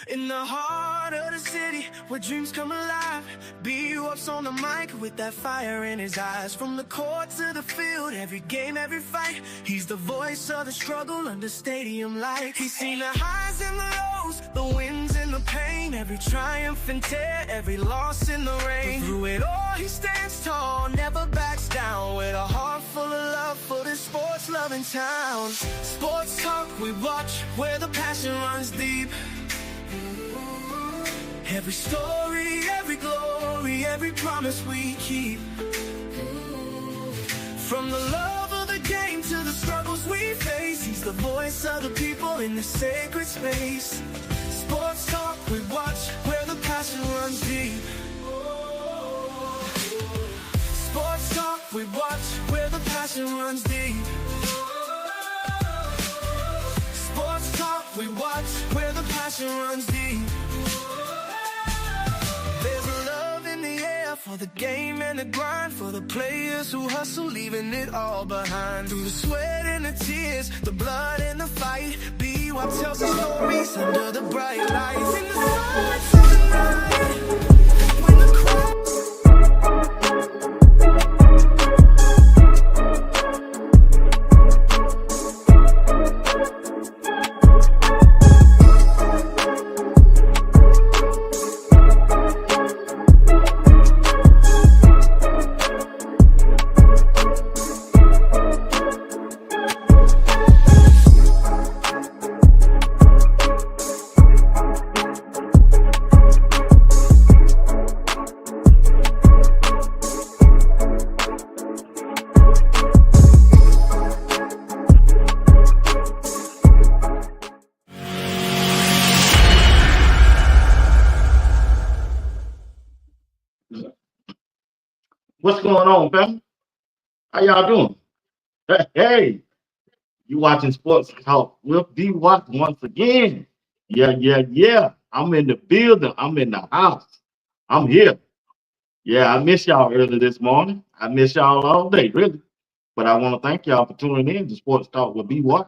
In the heart of the city, where dreams come alive, B-Up's on the mic with that fire in his eyes. From the court to the field, every game, every fight, he's the voice of the struggle under stadium lights. He's seen the highs and the lows, the wins and the pain, every triumph and tear, every loss in the rain. But through it all, he stands tall, never backs down, with a heart full of love for this sports-loving town. Sports talk we watch, where the passion runs deep. Every story, every glory, every promise we keep. From the love of the game to the struggles we face, he's the voice of the people in the sacred space. Sports talk we watch, where the passion runs deep. Sports talk we watch, where the passion runs deep. Sports talk we watch, where the passion runs deep. There's a love in the air for the game and the grind, for the players who hustle, leaving it all behind. Through the sweat and the tears, the blood and the fight, B-Wop tells the stories under the bright lights. In the silence of the night, when the crowd What's going on, fam? How y'all doing? Hey, you watching Sports Talk with D Watch once again. Yeah. I'm in the building. I'm in the house. I'm here. Yeah, I miss y'all early this morning. I miss y'all all day, really. But I want to thank y'all for tuning in to Sports Talk with B Watch.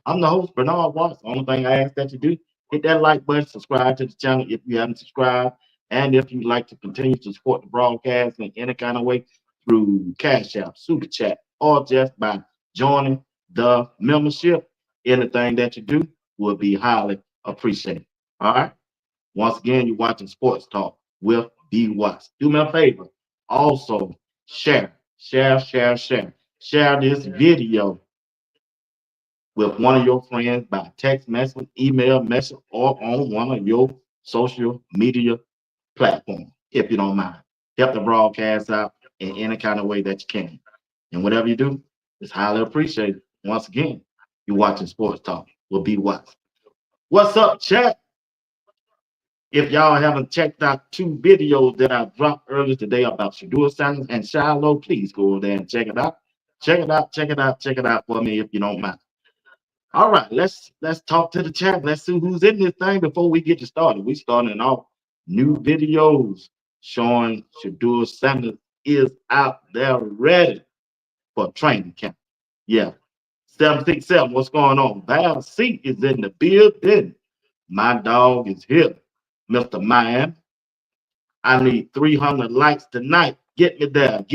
I'm the host, Bernard Watts. The only thing I ask that you do, hit that like button, subscribe to the channel if you haven't subscribed. And if you'd like to continue to support the broadcast in any kind of way through Cash App, Super Chat, or just by joining the membership, anything that you do will be highly appreciated. All right. Once again, you're watching Sports Talk with B Watts. Do me a favor. Also, share this video with one of your friends by text message, email message, or on one of your social media platforms, if you don't mind. Help the broadcast out in any kind of way that you can. And whatever you do, it's highly appreciated. Once again, you're watching Sports Talk with B Watts. What's up, chat? If y'all haven't checked out two videos that I dropped earlier today about Shedeur Sanders and Shiloh, please go there and check it out. Check it out for me if you don't mind. All right, let's talk to the chat. Let's see who's in this thing before we get started. We starting off new videos showing Shedeur Sanders is out there ready for training camp. Yeah. 767, what's going on? Val C is in the building. My dog is here. Mr. Miami. I need 300 likes tonight. Get me there.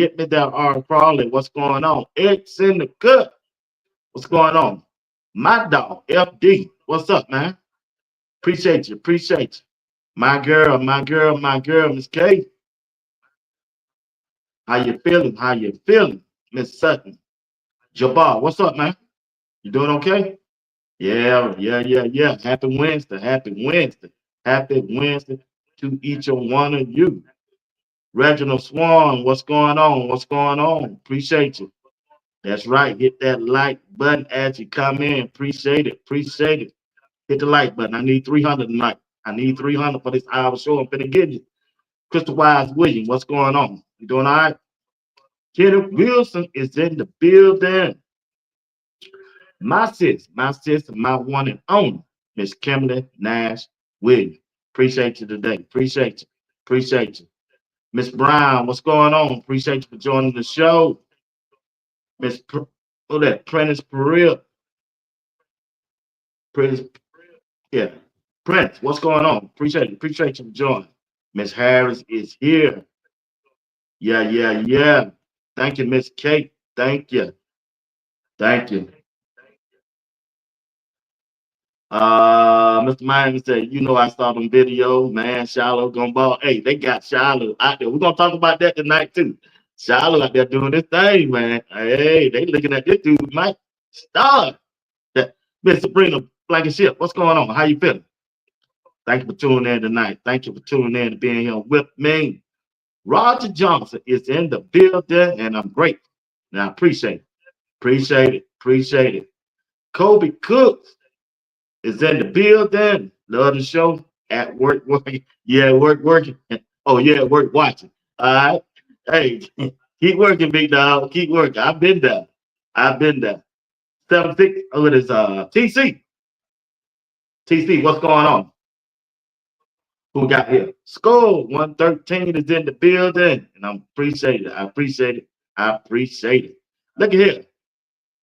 R. Crawley. What's going on? X in the cut. What's going on? My dog, FD. What's up, man? Appreciate you. My girl, Miss K. How you feeling? Miss Sutton. Jabbar, what's up, man? You doing okay? Yeah. Happy Wednesday to each and one of you. Reginald Swan, what's going on? Appreciate you. That's right. Hit that like button as you come in. Appreciate it. Hit the like button. I need 300 tonight. I need 300 for this hour show. I'm finna get you. Crystal Wise William, what's going on? You doing all right? Kenneth Wilson is in the building. My sis, my one and only, Miss Kimberly Nash Williams. Appreciate you today. Appreciate you. Miss Brown, what's going on? Appreciate you for joining the show. Miss Prentice Pereira. Prince, what's going on? Appreciate you joining. Miss Harris is here. Yeah. Thank you, Miss Kate. Thank you. Thank you. Mr. Miami said, you know, I saw them videos, man. Shiloh gonna ball. Hey, they got Shiloh out there. We're gonna talk about that tonight too. Shiloh out there doing this thing, man. Hey, they looking at this dude, Mike. Start. Miss Sabrina Blankenship, what's going on? How you feeling? Thank you for tuning in tonight. Thank you for tuning in and being here with me. Roger Johnson is in the building, and I'm grateful. And I appreciate it. Appreciate it. Kobe Cooks is in the building. Love the show. At work working. Yeah, working. Oh, yeah, work watching. All right. Hey, keep working, big dog. Keep working. I've been there. 7-6. Oh, it is TC. TC, what's going on? Who got here? Skull 113 is in the building. And I appreciate it. I appreciate it. Look at here.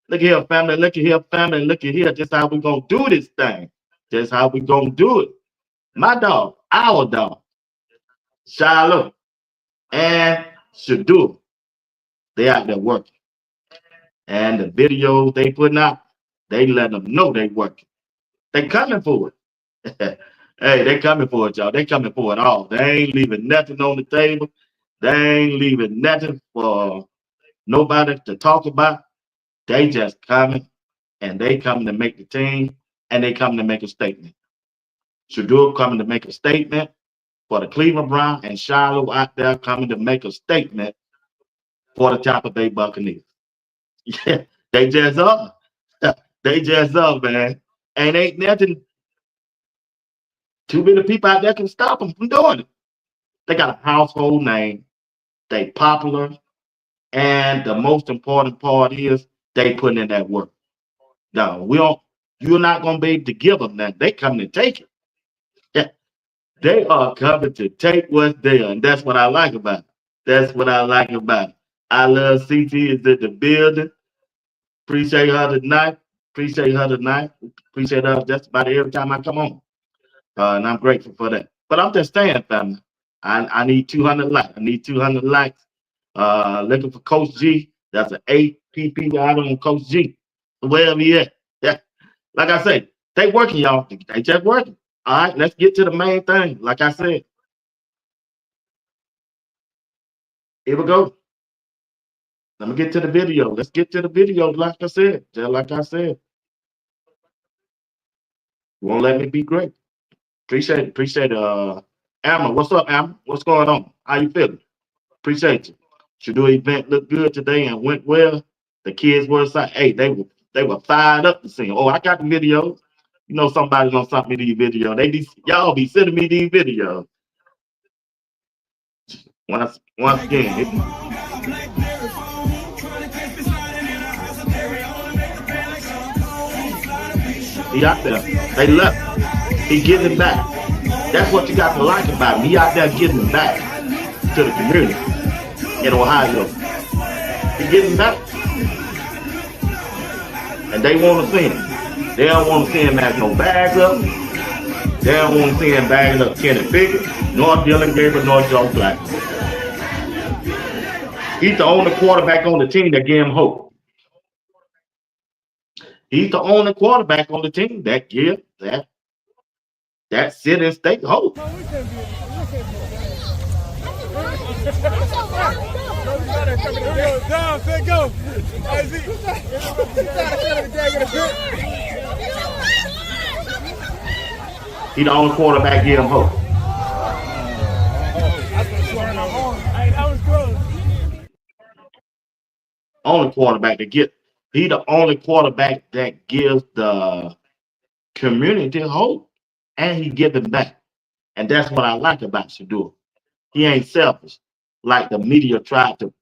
Look at here, family. Look at here, family. Look at here. Just how we gonna do this thing. Just how we gonna do it. My dog, our dog, Shiloh and Shedeur, they out there working. And the videos they putting out, they let them know they working. They coming for it. Hey, they coming for it, y'all. They coming for it all. They ain't leaving nothing on the table. They ain't leaving nothing for nobody to talk about. They just coming, and they coming to make the team, and they coming to make a statement. Shedeur coming to make a statement for the Cleveland Browns, and Shiloh out there coming to make a statement for the Tampa Bay Buccaneers. Yeah, they just up. They just up, man. And ain't nothing too many people out there can stop them from doing it. They got a household name. They popular. And the most important part is they putting in that work. No, we don't. You're not gonna be able to give them that. They coming to take it. Yeah, they are coming to take what's there, and that's what I like about it. That's what I like about it. I love CT is in the building. Appreciate her tonight. Appreciate her just about every time I come on. And I'm grateful for that. But I'm just saying, family. I need 200 likes. I need 200 likes. Looking for Coach G. That's an APP out on Coach G. Wherever he at. Yeah. Like I said, they working, y'all. They just working. All right, let's get to the main thing. Like I said, here we go. Let me get to the video. Let's get to the video. Like I said, just like I said, won't let me be great. Appreciate it. Alma, what's up, Alma? What's going on? How you feeling? Appreciate you. Shedeur event looked good today and went well. The kids were excited. Hey, they were fired up to see him. Oh, I got the videos. You know somebody's gonna send me these videos. Y'all be sending me these videos. Once again, he out there. They left. He getting it back. That's what you got to like about him. He out there getting it back to the community in Ohio. He getting back. And they want to see him. They don't want to see him as no bag up. They don't want to see him bagging up Kenny Pickett, nor Dylan Gabriel, nor Joe Black. He's the only quarterback on the team that gave him hope. He's the only quarterback on the team that gives that city and state hope. He the only quarterback give him hope. Only quarterback to get. He the only quarterback that gives the community hope, and he give it back. And that's what I like about Shedeur. He ain't selfish like the media tried to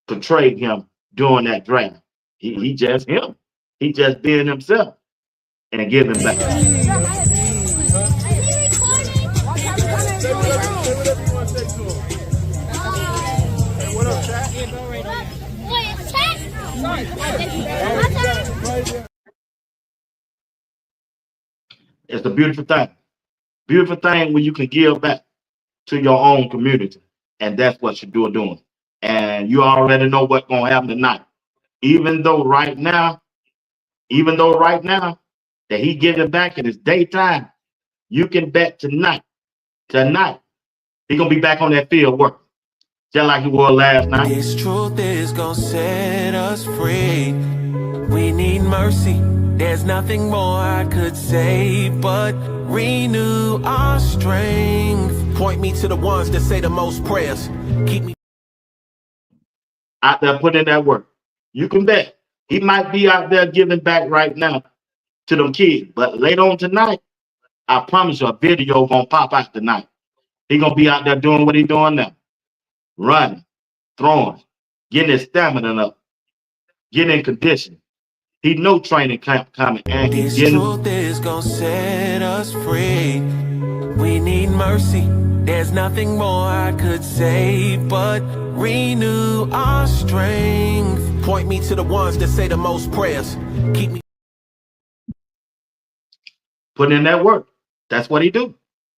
portray him during that draft. He just him. He just being himself and giving back. It's a beautiful thing. Beautiful thing where you can give back to your own community. And that's what Shedeur doing. And you already know what's gonna happen tonight. Even though right now, even though right now that he giving back in his daytime, you can bet tonight, he gonna be back on that field working. Just like he was last night. This truth is gonna set us free. We need mercy. There's nothing more I could say but renew our strength. Point me to the ones that say the most prayers. Keep me Out there putting in that work. You can bet he might be out there giving back right now to them kids. But later on tonight, I promise you a video gonna pop out tonight. He gonna be out there doing what he doing now. Running, throwing, getting his stamina up, getting in condition. He know training camp coming and he's This getting. truth is gonna set us free. We need mercy. There's nothing more I could say but renew our strength. Point me to the ones that say the most prayers. Keep me Put in that work. That's what he do.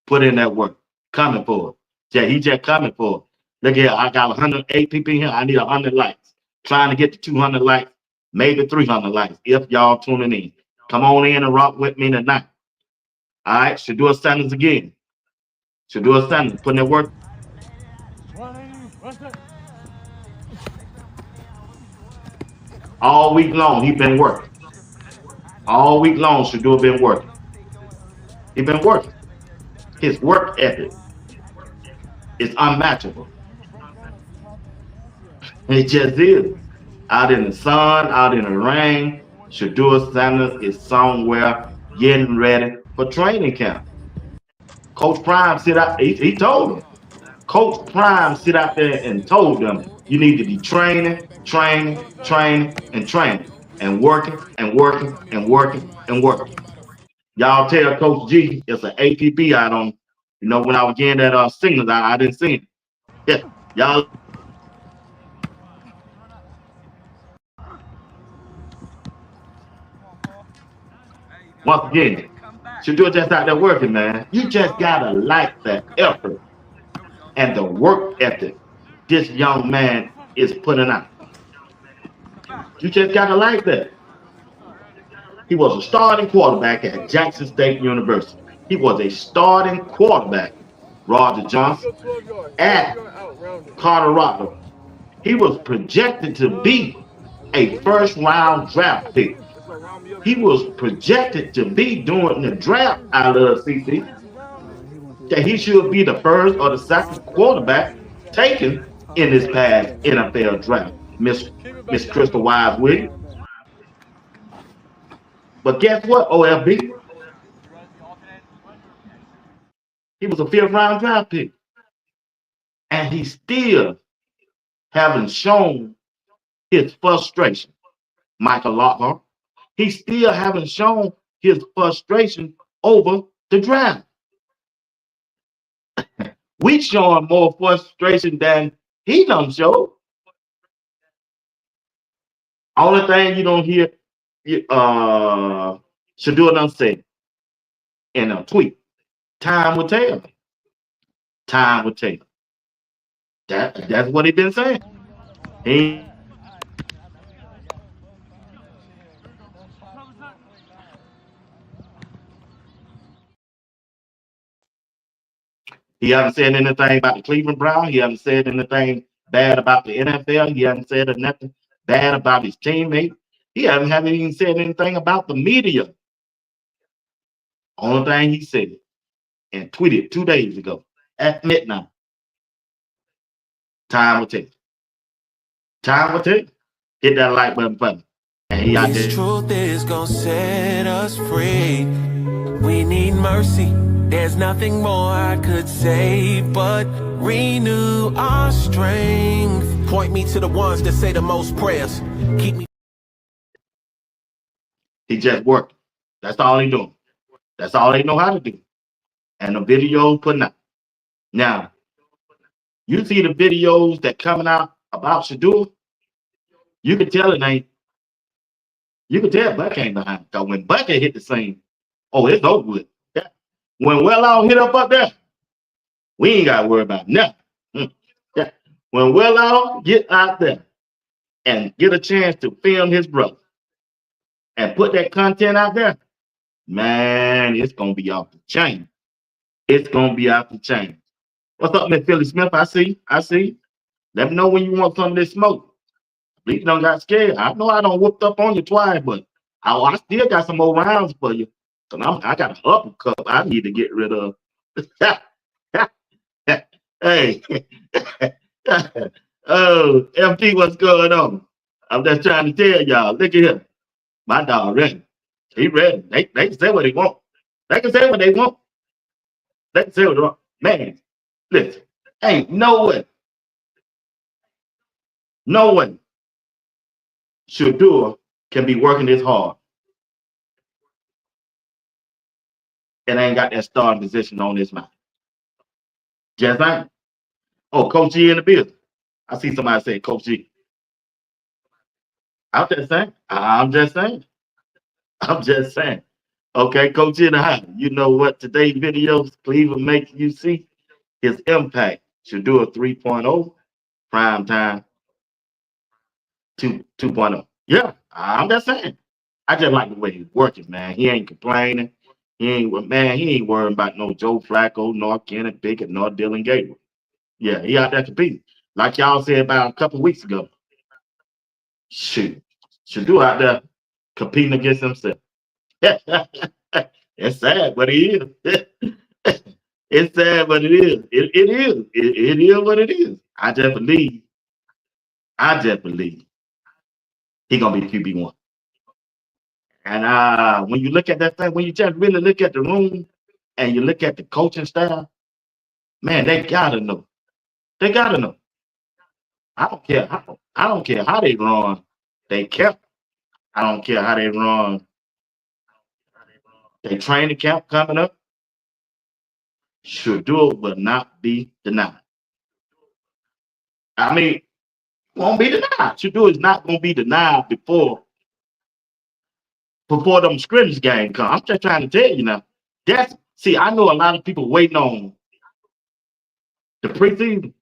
Put in that work. Coming for it. Yeah, he just coming for it. Look here, I got 108 people in here. I need 100 likes. Trying to get to 200 likes, maybe 300 likes if y'all tuning in. Come on in and rock with me tonight. All right, Shedeur Sanders again. Shedeur Sanders putting that work. All week long, he been working. All week long, Shedeur been working. He been working. His work ethic is unmatchable. It just is. Out in the sun, out in the rain, Shedeur Sanders is somewhere getting ready for training camp. Coach Prime sit out, he told them. Coach Prime sit out there and told them, you need to be training, training, training, and training, and working, and working, and working, and working. Y'all tell Coach G it's an APB out on, you know, when I was getting that signals, I didn't see it. Yeah, y'all. Once again, Shedeur just out there working, man. You just gotta like the effort and the work ethic this young man is putting out. You just gotta like that. He was a starting quarterback at Jackson State University. He was a starting quarterback, Roger Johnson, at Colorado. He was projected to be a first round draft pick. He was projected to be during the draft out of CC that he should be the first or the second quarterback taken in this past NFL draft. Miss Crystal Wise Williams. But guess what, OFB? He was a fifth round draft pick. And he still haven't shown his frustration. Michael Lockhart. He still haven't shown his frustration over the draft. We showing more frustration than he done showed. Only thing you don't hear Shedeur done say in a tweet. Time will tell. Time will tell. That's what he been saying. He hasn't said anything about the Cleveland Browns. He hasn't said anything bad about the NFL. He hasn't said nothing bad about his teammates. He haven't even said anything about the media. Only thing he said and tweeted 2 days ago at midnight. Time will tell. Time will tell. Hit that like button for me. And he out there. This truth is gonna set us free. We need mercy. There's nothing more I could say but renew our strength. Point me to the ones that say the most prayers. Keep me. He just working. That's all he doing. That's all they know how to do. And the videos putting out. Now, you see the videos that coming out about Shedeur, you can tell it ain't. You can tell Buck ain't behind. Because when Buck hit the scene, oh, it's over with. When Well hit up there, we ain't got to worry about nothing. Yeah. When Well get out there and get a chance to film his brother and put that content out there, man, it's gonna be off the chain. It's gonna be off the chain. What's up, Miss Philly Smith? I see. I see. Let me know when you want some of this smoke. Please don't got scared. I know I don't whooped up on you twice, but I still got some more rounds for you. I got an uppercut I need to get rid of. Hey, oh, FP, what's going on? I'm just trying to tell y'all. Look at him. My dog ready. He ready. They can say what they want. They can say what they want. They can say what they want. Man, listen, ain't no way Shedeur can be working this hard and ain't got that starting position on his mind. Just ain't. Oh, Coach G in the building. I see somebody say Coach G. I'm just saying. I'm just saying. I'm just saying. Okay, Coach in the house. You know what today's videos Cleveland makes you see his impact. Shedeur 3.0, prime time 2.0. Yeah, I'm just saying. I just like the way he's working, man. He ain't complaining. He ain't worrying about no Joe Flacco, nor Kenneth Pickett, nor Dylan Gabriel. Yeah, he out there competing. Like y'all said about a couple weeks ago. Shoot. Shedeur out there competing against himself. It's sad, but it is. It's sad, but it is. It is. It is what it is. I just believe he gonna be QB1. And when you look at that thing, when you just really look at the room and you look at the coaching staff, man, they gotta know. They gotta know. I don't care how they run. They kept. I don't care how they run. They training camp coming up. Shedeur will not be denied. I mean, won't be denied. Shedeur is not gonna be denied before them scrimmage game come. I'm just trying to tell you now. I know a lot of people waiting on the preseason.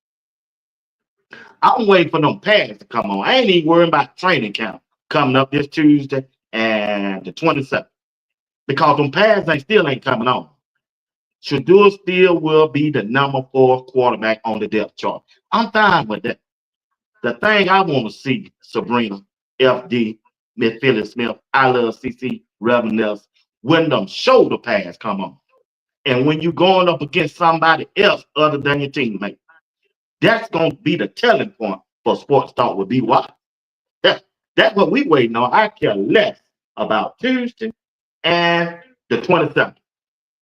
I'm waiting for them pads to come on. I ain't even worrying about training camp coming up this Tuesday and the 27th. Because them pads still ain't coming on. Shedeur still will be the number 4 quarterback on the depth chart. I'm fine with that. The thing I want to see, Sabrina, FD, Miss Philly Smith, I love CC, Reverend Nelson, when them shoulder pads come on. And when you're going up against somebody else other than your teammate, that's going to be the telling point for Sports Talk with BY. That's what we waiting on. I care less about Tuesday and the 27th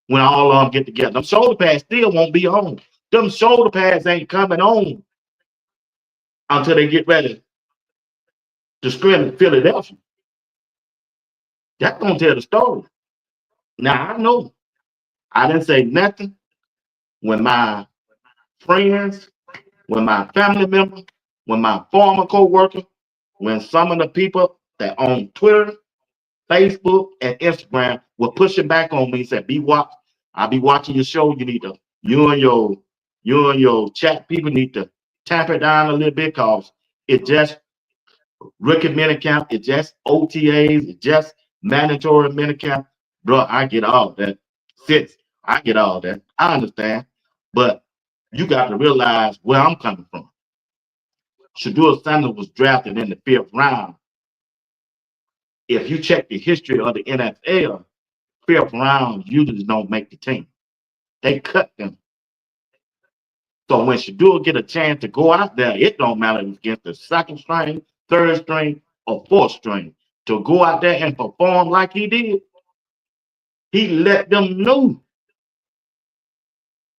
when all of them get together. Them shoulder pads still won't be on. Them shoulder pads ain't coming on until they get ready to scrim in Philadelphia. That's going to tell the story. Now, I know I didn't say nothing when my friends, when my family members, when my former co-worker, when some of the people that on Twitter, Facebook, and Instagram were pushing back on me, said, I'll be watching your show. You and your chat people need to tap it down a little bit because it just rookie minicamp, it's just OTAs, it's just mandatory minicamp. Bro, I get all that. I get all that. I understand. But you got to realize where I'm coming from. Shedeur Sanders was drafted in the 5th round. If you check the history of the NFL, 5th round usually don't make the team. They cut them. So when Shedeur get a chance to go out there, it don't matter if it's against the 2nd string, 3rd string, or 4th string. To go out there and perform like he did, he let them know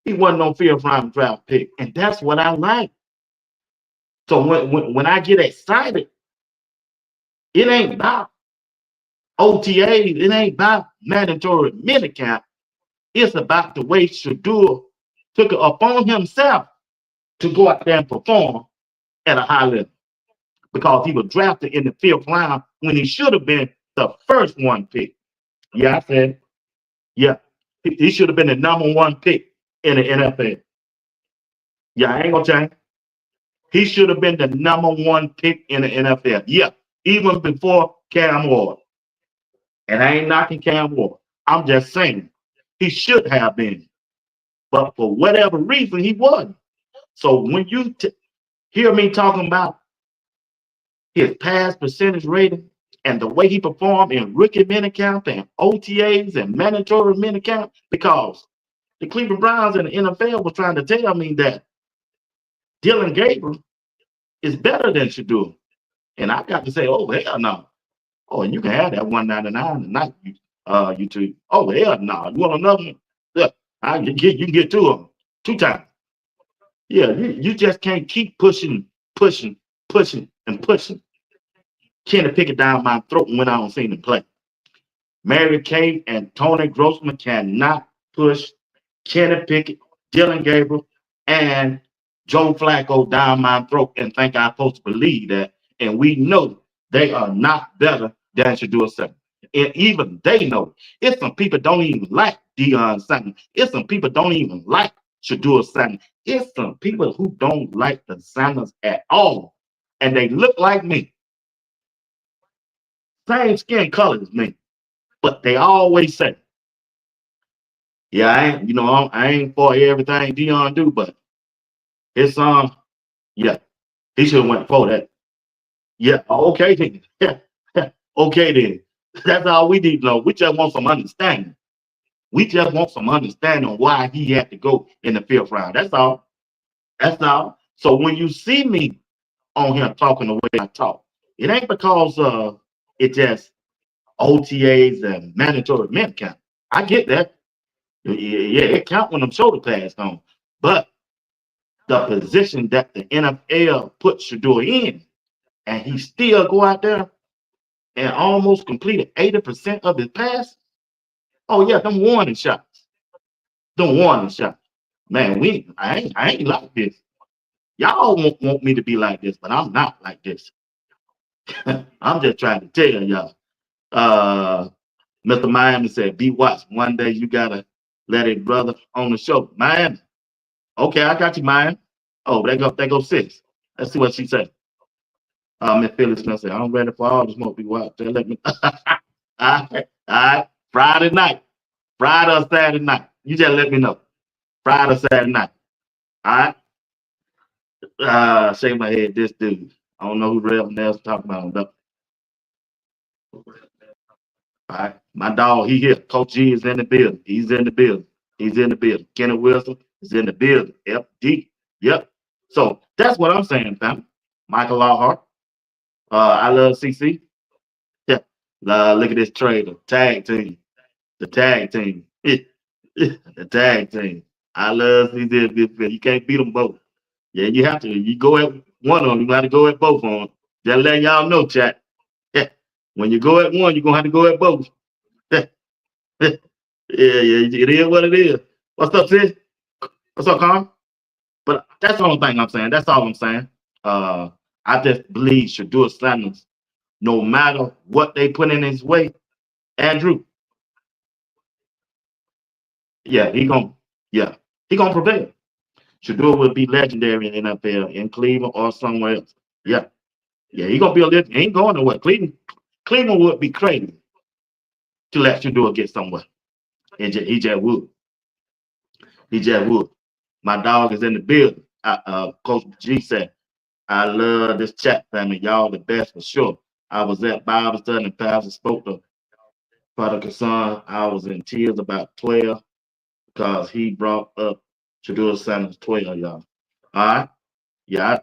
he wasn't no 5th round draft pick. And that's what I like. So when I get excited, it ain't about OTAs, it ain't about mandatory minicamp. It's about the way Shedeur took it upon himself to go out there and perform at a high level. Because he was drafted in the 5th round when he should have been the first one picked. Yeah, I said, yeah. He should have been the number one pick in the NFL. Yeah, I ain't gonna change. He should have been the number one pick in the NFL. Yeah, even before Cam Ward. And I ain't knocking Cam Ward. I'm just saying he should have been. But for whatever reason, he wasn't. So when you hear me talking about his pass percentage rating and the way he performed in rookie minicamp and OTAs and mandatory minicamp, because the Cleveland Browns and the NFL was trying to tell me that Dylan Gabriel is better than Shedeur. And I got to say, oh, hell no. Oh, and you can have that 199 tonight, YouTube. Oh, hell no. You want another one? Yeah, you can get two of them, two times. Yeah, you just can't keep pushing, pushing, pushing, and pushing. Kenny Pickett down my throat when I don't see him play. Mary Kay and Tony Grossman cannot push Kenny Pickett, Dylan Gabriel, and Joe Flacco down my throat and think I'm supposed to believe that. And we know they are not better than Shedeur Sanders. And even they know it's some people don't even like Deion Sanders. It's some people don't even like Shedeur Sanders. It's some people who don't like the Sanders at all. And they look like me. Same skin color as me. But they always say, yeah, I ain't for everything Deion do, but his son, yeah, he should have went for that. Yeah, okay then. Yeah, okay then. That's all we need to know. We just want some understanding. We just want some understanding why he had to go in the fifth round. That's all. That's all. So when you see me on here talking the way I talk, it ain't because it just OTAs and mandatory men count. I get that. Yeah, it count when them shoulder pads on. But the position that the NFL put Shedeur in, and he still go out there and almost completed 80% of his pass. Oh yeah, them warning shots. Them warning shots. Man, I ain't like this. Y'all want me to be like this, but I'm not like this. I'm just trying to tell y'all. Mr. Miami said, be watched. One day you gotta let a brother on the show. Miami. Okay, I got you, Miami. Oh, they go six. Let's see what she said. Miss Phyllis Smith said, I'm ready for all the smoke. Be watched. They let me. All right. Friday night. Friday or Saturday night. You just let me know. Friday or Saturday night. All right. Shake my head. This dude. I don't know who Rev Nels talking about. All right. My dog, he here. Coach G is in the building. He's in the building. He's in the building. Kenny Wilson is in the building. FD. Yep. So that's what I'm saying, fam. Michael Lawhart. I love CC. Yeah. Look at this trailer. Tag team. The tag team. The tag team. I love CC. You can't beat them both. Yeah, you have to. You go at one of them, you got to go at both of them. Just letting y'all know, chat. Yeah. When you go at one, you're going to have to go at both. Yeah, it is what it is. What's up, sis? What's up, Con? But that's the only thing I'm saying. That's all I'm saying. I just believe Shedeur Sanders, no matter what they put in his way, Andrew, yeah, he gonna prevail. Shedeur will be legendary in the NFL in Cleveland or somewhere else. Yeah, yeah, he gonna be a legend. He ain't going nowhere. Cleveland would be crazy to let Shedeur get somewhere. He just would. He just would. My dog is in the building. Coach G said, I love this chat family. Y'all the best for sure. I was at Bible study and Pastor spoke to Prodigal Son. I was in tears about 12 because he brought up Shedeur Sanders 12, y'all. All right. Yeah,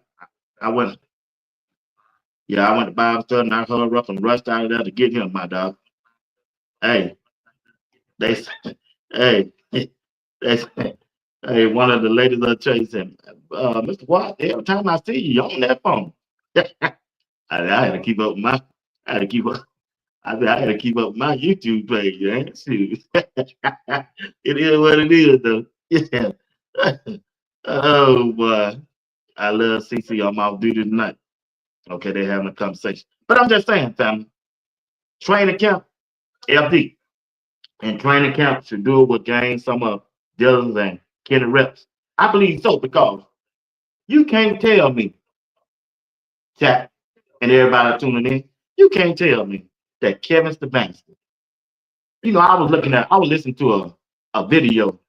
I went. Yeah, I went to Bible study and I hurried up and rushed out of there to get him, my dog. Hey, they hey, they hey, one of the ladies of the church said, Mr. Watt, every time I see you, you're on that phone. I had to keep up with my I had to keep up. I said I had to keep up with my YouTube page, man. Shoot. It is what it is though. Yeah. Oh boy. I love CC. I'm off duty tonight. Okay, they're having a conversation. But I'm just saying, family, training camp, FD. And training camp should do it will gain some of Dylan's and Kenny reps. I believe so because you can't tell me, chat, and everybody tuning in, you can't tell me that Kevin Stefanski. I was listening to a video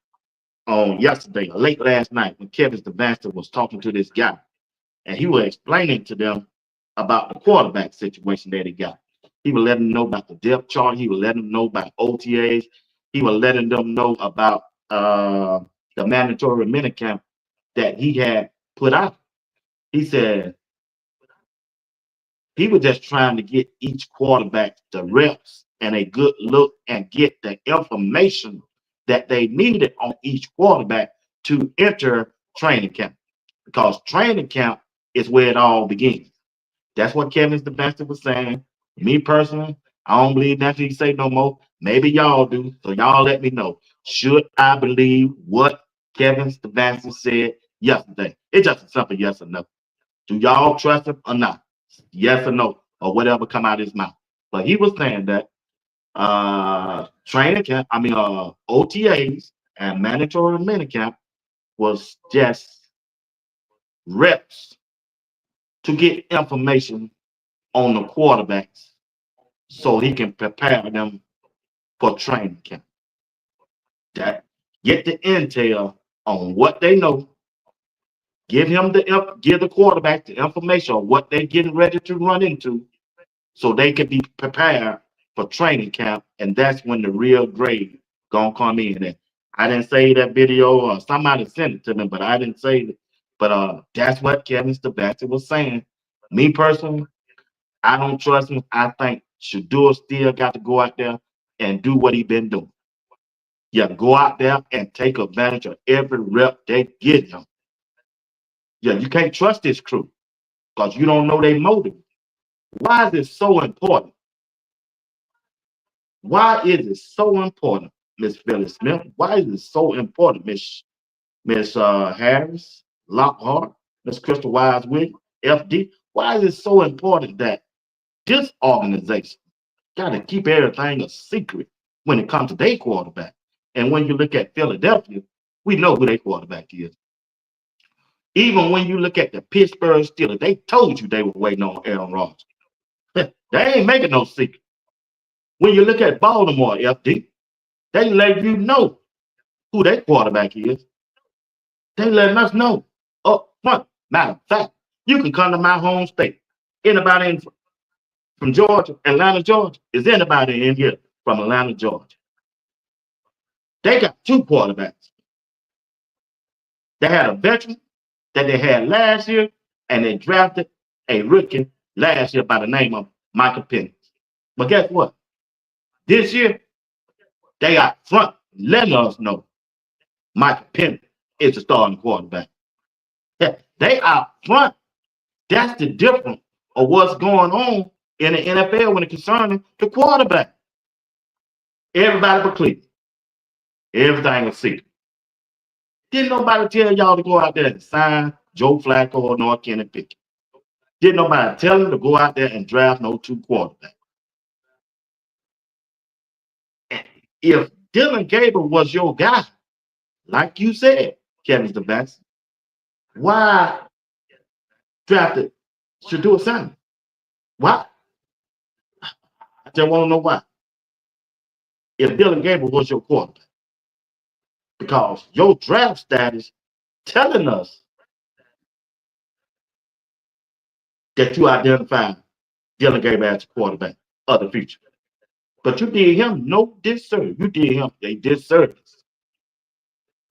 on yesterday, late last night, when Kevin Stefanski was talking to this guy, and he was explaining to them about the quarterback situation that he got. He was letting them know about the depth chart. He was letting them know about OTAs. He was letting them know about the mandatory minicamp that he had put out. He said he was just trying to get each quarterback the reps and a good look and get the information that they needed on each quarterback to enter training camp. Because training camp is where it all begins. That's what Kevin Stefanski was saying. Me personally, I don't believe nothing he say no more. Maybe y'all do. So y'all let me know. Should I believe what Kevin Stefanski said yesterday? It's just a simple yes or no. Do y'all trust him or not? Yes or no, or whatever come out of his mouth. But he was saying that training camp, OTAs and mandatory minicamp was just reps to get information on the quarterbacks so he can prepare them for training camp. That get the intel on what they know, give the quarterback the information on what they're getting ready to run into, so they can be prepared for training camp, and that's when the real grade gonna come in. And I didn't say that video, or somebody sent it to me, but I didn't say it. But that's what Kevin Stefanski was saying. Me personally, I don't trust him. I think Shedeur still got to go out there and do what he been doing. Yeah, go out there and take advantage of every rep they get him. Yeah, you can't trust this crew because you don't know their motive. Why is it so important? Why is it so important, Miss Phyllis Smith? Why is it so important, Miss Harris, Lockhart, Miss Crystal Wise Wig, FD? Why is it so important that this organization got to keep everything a secret when it comes to their quarterback? And when you look at Philadelphia, we know who their quarterback is. Even when you look at the Pittsburgh Steelers, they told you they were waiting on Aaron Rodgers. They ain't making no secret. When you look at Baltimore, FD, they let you know who their quarterback is. They letting us know up front. Matter of fact, you can come to my home state. Anybody from Georgia, Atlanta, Georgia? Is anybody in here from Atlanta, Georgia? They got two quarterbacks. They had a veteran that they had last year, and they drafted a rookie last year by the name of Michael Penix. But guess what? This year, they out front letting us know Michael Penix is the starting quarterback. They out front. That's the difference of what's going on in the NFL when it concerning the quarterback. Everybody but Cleveland. Everything is secret. Didn't nobody tell y'all to go out there and sign Joe Flacco or North Kenny Pickett? Didn't nobody tell him to go out there and draft no two quarterbacks? And if Dylan Gabriel was your guy, like you said, Kevin Stefanski, why drafted Shedeur Sanders? Why? I just want to know why. If Dylan Gabriel was your quarterback, because your draft status telling us that you identify Dylan Gabriel as a quarterback of the future. But you did him no disservice. You did him a disservice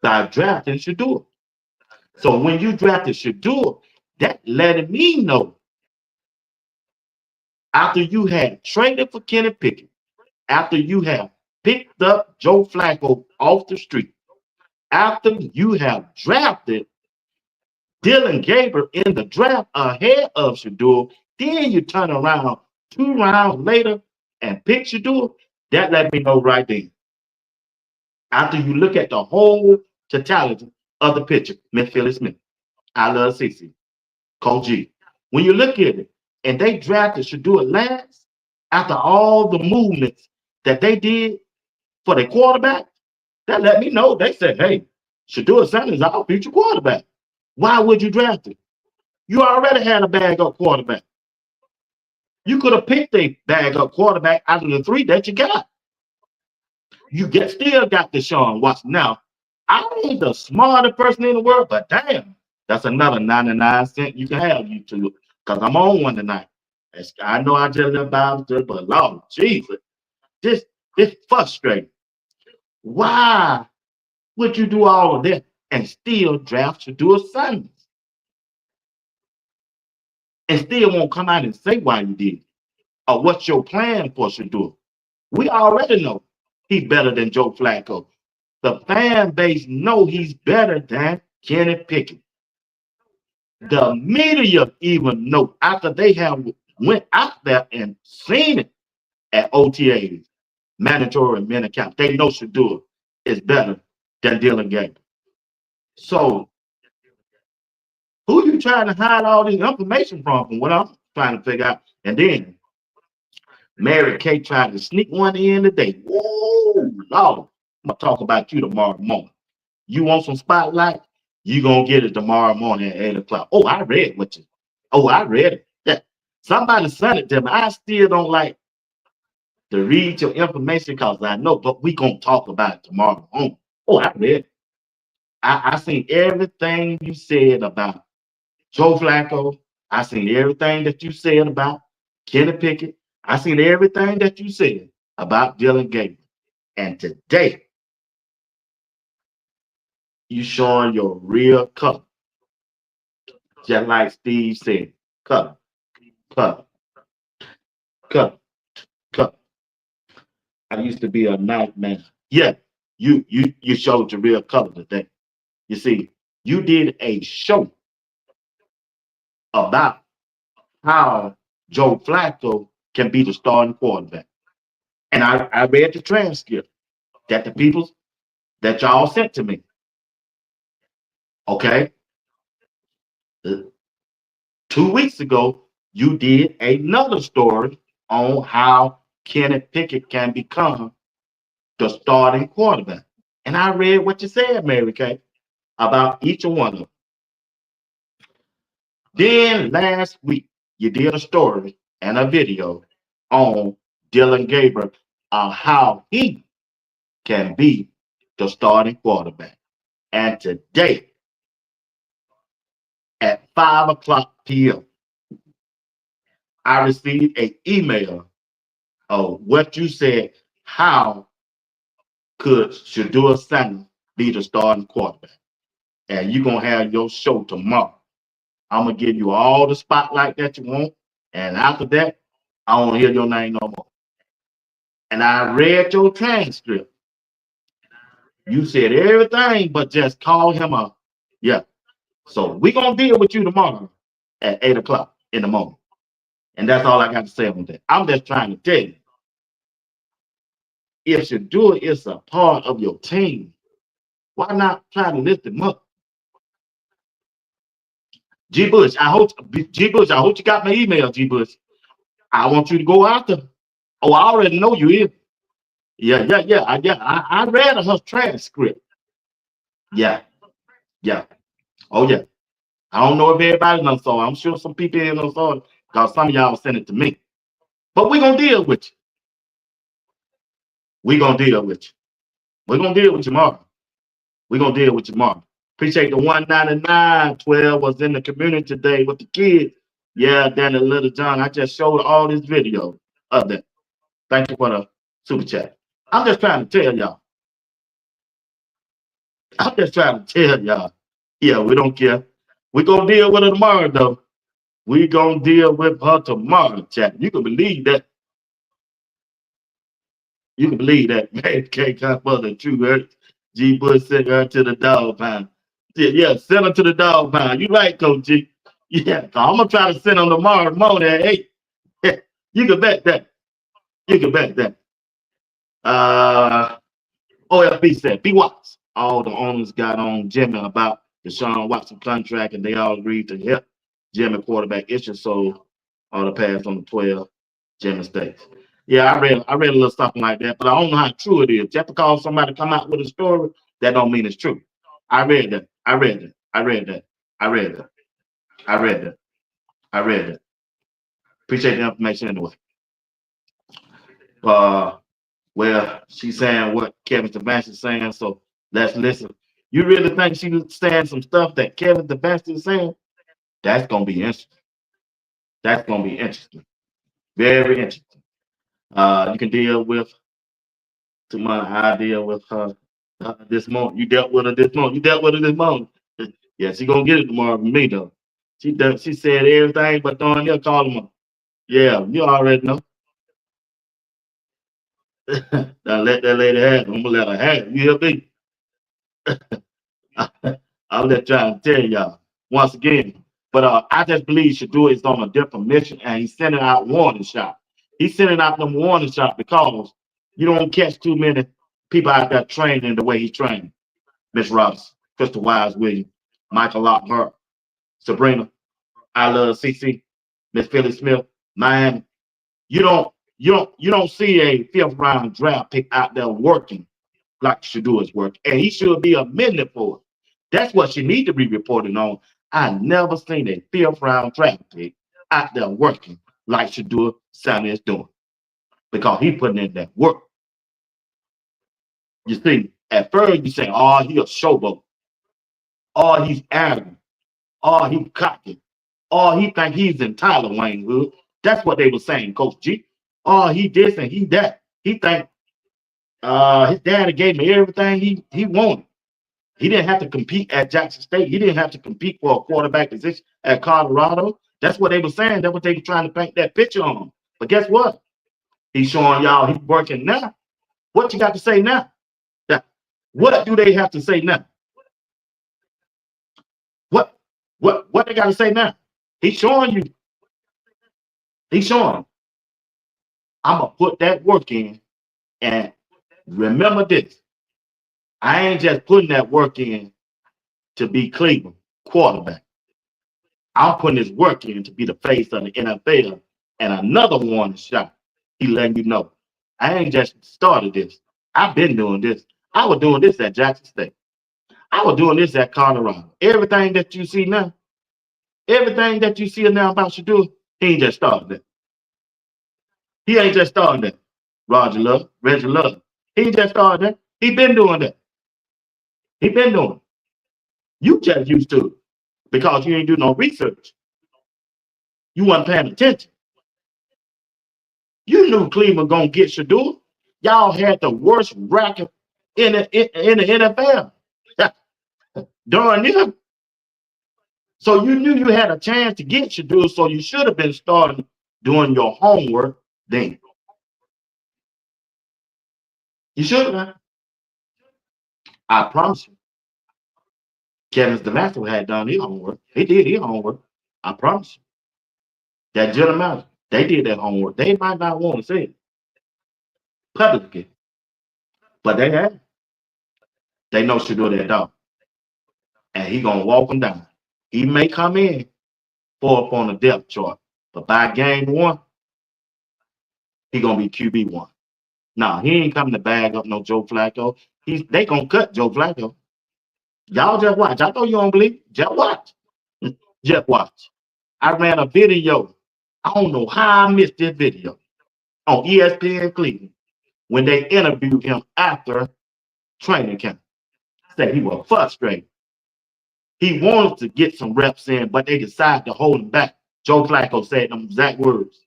by drafting Shedeur. So when you drafted Shedeur, that let me know after you had traded for Kenny Pickett, after you have picked up Joe Flacco off the street, after you have drafted Dylan Gabriel in the draft ahead of Shedeur, then you turn around 2 rounds later and pick Shedeur, that let me know right then. After you look at the whole totality of the picture, Miss Phyllis Smith, I love CC, Coach G. When you look at it, and they drafted Shedeur last, after all the movements that they did for their quarterback, that let me know. They said, hey, Shedeur Sanders is our future quarterback. Why would you draft him? You already had a bag up quarterback. You could have picked a bag up quarterback out of the three that you got. Still got Deshaun Watson. Now, I ain't the smartest person in the world, but damn, that's another 99 cents you can have, you two, because I'm on one tonight. I know I just left Bible study, but Lord Jesus, this this frustrating. Why would you do all of that and still draft Shedeur Sanders and still won't come out and say why you did it or what's your plan for Shedeur? We already know he's better than Joe Flacco. The fan base know he's better than Kenny Pickett. The media even know after they have went out there and seen it at OTAs, mandatory minicamp. They know Shedeur is better than Dylan Gabriel. So who you trying to hide all this information from what I'm trying to figure out? And then Mary Kay tried to sneak one in today. Whoa, Lord. I'm gonna talk about you tomorrow morning. You want some spotlight? You gonna get it tomorrow morning at 8 o'clock. Oh, I read what you. Oh, I read it. Yeah. Somebody sent it to me. I still don't like to read your information because I know, but we gonna talk about it tomorrow morning. Oh, I read it. I seen everything you said about Joe Flacco. I seen everything that you said about Kenny Pickett. I seen everything that you said about Dylan Gabriel. And today, you showing your real color. Just like Steve said, color, color, color, color. I used to be a nightmare. Yeah, you showed your real color today. You see, you did a show about how Joe Flacco can be the starting quarterback. And I read the transcript that the people that y'all sent to me. Okay. Uh, 2 weeks ago, you did another story on how Kenny Pickett can become the starting quarterback. And I read what you said, Mary Kay, about each one of them. Then last week, you did a story and a video on Dylan Gabriel on how he can be the starting quarterback. And today at 5 o'clock p.m., I received an email of what you said. How could Shedeur Sanders be the starting quarterback? And you're going to have your show tomorrow. I'm going to give you all the spotlight that you want. And after that, I won't hear your name no more. And I read your transcript. You said everything but just call him up. Yeah. So we're going to deal with you tomorrow at 8 o'clock in the morning. And that's all I got to say on that. I'm just trying to tell you, if Shedeur is a part of your team, why not try to lift him up? G. Bush, I hope you got my email, G. Bush. I want you to go after. Oh, I already know you is. I read her transcript. Yeah, yeah. Oh, yeah. I don't know if everybody knows so. I'm sure some people in know so because some of y'all sent it to me. But we're gonna deal with you. We're gonna deal with you. We're gonna deal with you tomorrow. We're gonna deal with you tomorrow. Appreciate the 199. 12 was in the community today with the kids. Yeah, Danny Little John. I just showed all this video of that. Thank you for the super chat. I'm just trying to tell y'all. I'm just trying to tell y'all. Yeah, we don't care. We're gonna deal with her tomorrow, though. We're gonna deal with her tomorrow, chat. You can believe that. You can believe that. Man, can't come for the true hurt. G. Bush sent her to the dog pound. Yeah, send her to the dog pound. You right, Coach G. Yeah, I'm gonna try to send them tomorrow morning at 8. You can bet that. You can bet that. OFB said, be wise. All the owners got on Jimmy about the Sean Watson contract, and they all agreed to help Jimmy quarterback issue. So all the pass on the 12 Jimmy States. Yeah, I read a little something like that, but I don't know how true it is. Just because somebody come out with a story, that don't mean it's true. I read that. I read that. I read that. I read that. I read that. I read that. Appreciate the information anyway. Uh, well, she's saying what Kevin Sebastian's saying, so let's listen. You really think she's saying some stuff that Kevin Sebastian is saying? That's gonna be interesting. That's gonna be interesting. Very interesting. You can deal with to my idea with her this month. You dealt with her this month. You dealt with her this month. Yeah, she gonna get it tomorrow from me though. She done, she said everything but darn near call him. Yeah, you already know. Now let that lady have it. I'm gonna let her have it. You hear me? I'll let y'all tell y'all once again. But I just believe Shedeur is on a different mission and he's sending out warning shots. He's sending out them warning shots because you don't catch too many people out there training the way he's training. Miss Robinson, Crystal Wise Williams, Michael Lockhart, Sabrina, I love CC, Miss Philly Smith, Miami. You don't see a fifth round draft pick out there working like she do his work, and he should be amended for it. That's what she need to be reporting on. I never seen a fifth round draft pick out there working like Shedeur Sanders is doing because he putting in that work. You see, at first you say, "Oh, he a showboat. Oh, he's arrogant. Oh, he cocky. Oh, he think he's in Tyler Wayne Hood." That's what they were saying, Coach G. Oh, he this and he that. He think his daddy gave me everything he wanted. He didn't have to compete at Jackson State. He didn't have to compete for a quarterback position at Colorado. That's what they were saying. That's what they were trying to paint that picture on. But guess what? He's showing y'all he's working now. What you got to say now? That- What do they have to say now? What what they got to say now? He's showing you. He's showing. I'm gonna put that work in, and remember this. I ain't just putting that work in to be Cleveland quarterback. I'm putting this work in to be the face of the NFL. And another warning shot. He letting you know. I ain't just started this. I've been doing this. I was doing this at Jackson State. I was doing this at Colorado. Everything that you see now, everything that you see now about Shedeur, he ain't just started that. He ain't just started that. Roger Love, Reggie Love. He ain't just started that. He been doing that. He been doing it. You just used to it because you ain't do no research. You wasn't paying attention. You knew Cleveland gonna get Shedeur. Y'all had the worst record in the NFL during this. So you knew you had a chance to get Shedeur, so you should have been starting doing your homework then. You should have. I promise you. Kevin Stefanski had done his homework. He did his homework. I promise you. That gentleman, they did their homework. They might not want to say it publicly, but they have. They know Shedeur their dog, and he gonna walk them down. He may come in fourth on the depth chart. But by game one, he gonna be QB1. Nah, he ain't coming to bag up no Joe Flacco. They gonna cut Joe Flacco. Y'all just watch. I know you don't believe. Just watch. Just watch. I ran a video. I don't know how I missed this video on ESPN Cleveland when they interviewed him after training camp. Said he was frustrated. He wanted to get some reps in, but they decided to hold him back. Joe Flacco said them exact words.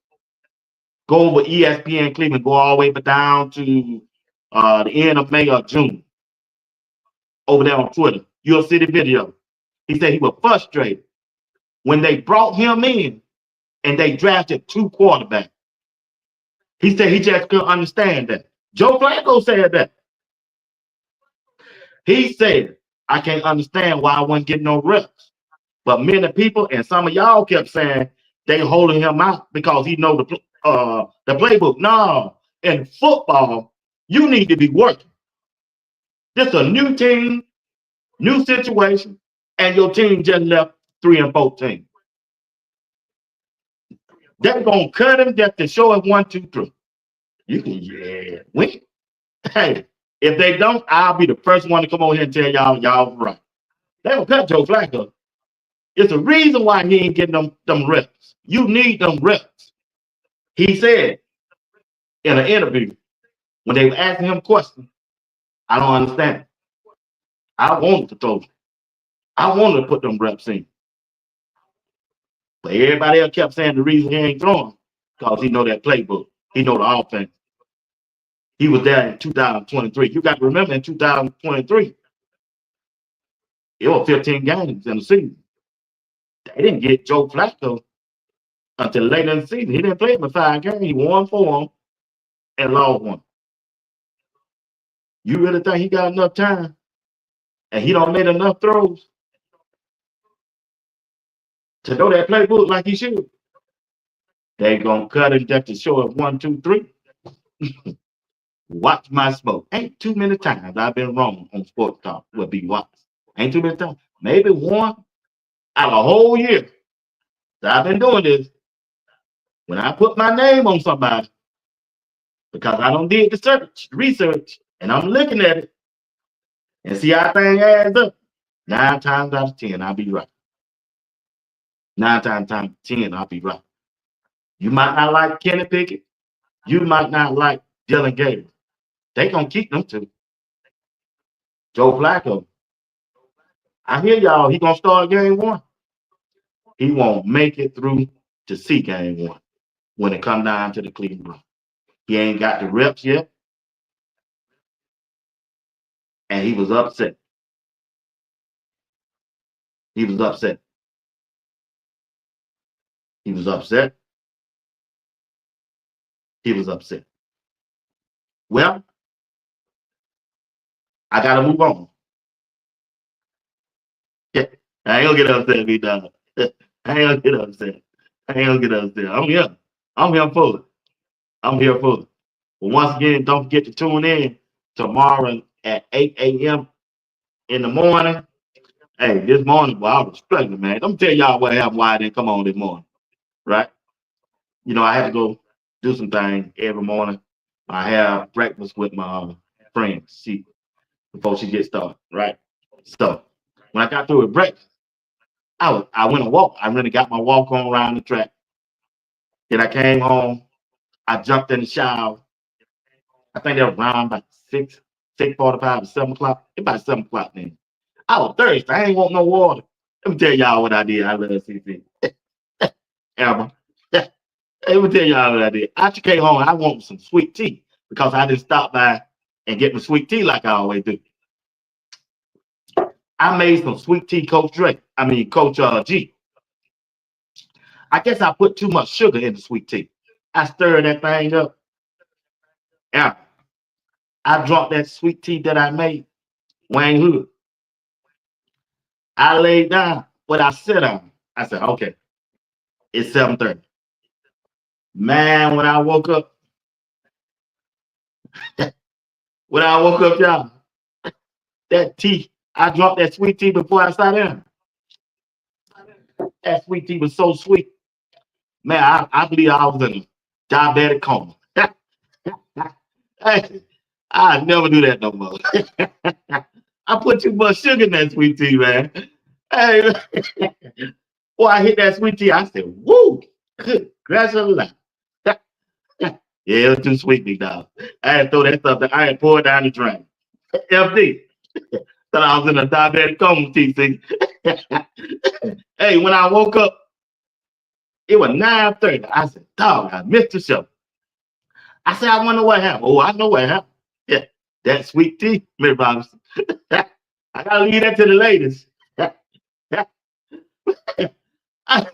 Go over ESPN Cleveland, go all the way down to the end of May or June over there on Twitter. You'll see the video. He said he was frustrated when they brought him in and they drafted two quarterbacks. He said he just couldn't understand that. Joe Flacco said that. He said, I can't understand why I wasn't getting no reps. But many people and some of y'all kept saying they holding him out because he know the playbook. No, in football, you need to be working. This is a new team, new situation, and your team just left 3-14. They're gonna cut him just to show it 1, 2, 3. You can, yeah. When, hey, if they don't, I'll be the first one to come on here and tell y'all right. They don't cut Joe Flacco. It's a reason why he ain't getting them reps. You need them reps. He said in an interview when they were asking him questions, I don't understand. I wanted to throw. I wanted to put them reps in. But everybody else kept saying the reason he ain't throwing because he know that playbook. He know the offense. He was there in 2023. You got to remember in 2023, it was 15 games in the season. They didn't get Joe Flacco until later in the season. He didn't play for 5 games. He won 4 and lost 1. You really think he got enough time and he don't make enough throws to know that playbook like he should? They gonna cut him just to show up 1, 2, 3. Watch my smoke. Ain't too many times I've been wrong on sports talk will be watched. Ain't too many times. Maybe one out of a whole year that I've been doing this. When I put my name on somebody, because I don't did the research, and I'm looking at it and see how things adds up. 9 times out of 10, I'll be right. 9 times out of 10, I'll be right. You might not like Kenny Pickett. You might not like Dylan Gabriel. They gonna keep them too. Joe Flacco. I hear y'all. He gonna start game 1. He won't make it through to see game 1 when it come down to the Cleveland Browns. He ain't got the reps yet, and he was upset. He was upset. He was upset. He was upset. Well, I gotta move on. Yeah, I ain't gonna get upset, me dog. I ain't gonna get upset. I ain't gonna get upset. I'm here. I'm here for it. I'm here for it. But once again, don't forget to tune in tomorrow at 8 a.m. in the morning. Hey, this morning, well, I was struggling, man. Let me tell y'all what happened, why I didn't come on this morning, right? You know, I had to go do some things every morning. I have breakfast with my friend, before she gets started, right? So when I got through with breakfast, I went and walked. I really got my walk on around the track. Then I came home. I jumped in the shower. I think they were around about 6:45 or 7 o'clock. About 7 o'clock then. I was thirsty. I ain't want no water. Let me tell y'all what I did. I love CC. Amber. Let me tell y'all what I did. I just came home. I wanted some sweet tea because I didn't stop by and get my sweet tea like I always do. I made some sweet tea, Coach Coach G. I guess I put too much sugar in the sweet tea. I stirred that thing up. Yeah. I drank that sweet tea that I made, Wayne Hood. I laid down, but I sat down. I said, okay, it's 7:30. Man, when I woke up, y'all, that tea, I drank that sweet tea before I sat down. That sweet tea was so sweet. Man, I believe I was in a diabetic coma. Hey, I never do that no more. I put too much sugar in that sweet tea, man. Hey, boy, I hit that sweet tea. I said, woo, good gracias. Yeah, it was too sweet, big dog. I had to throw that stuff that I had poured down the drain. FD. Thought I was in a diabetic coma, TC. Hey, when I woke up, it was 9:30. I said, dog, I missed the show. I said, I wonder what happened. Oh, I know what happened. Yeah, that sweet tea, Miss Robinson. I gotta leave that to the ladies. I,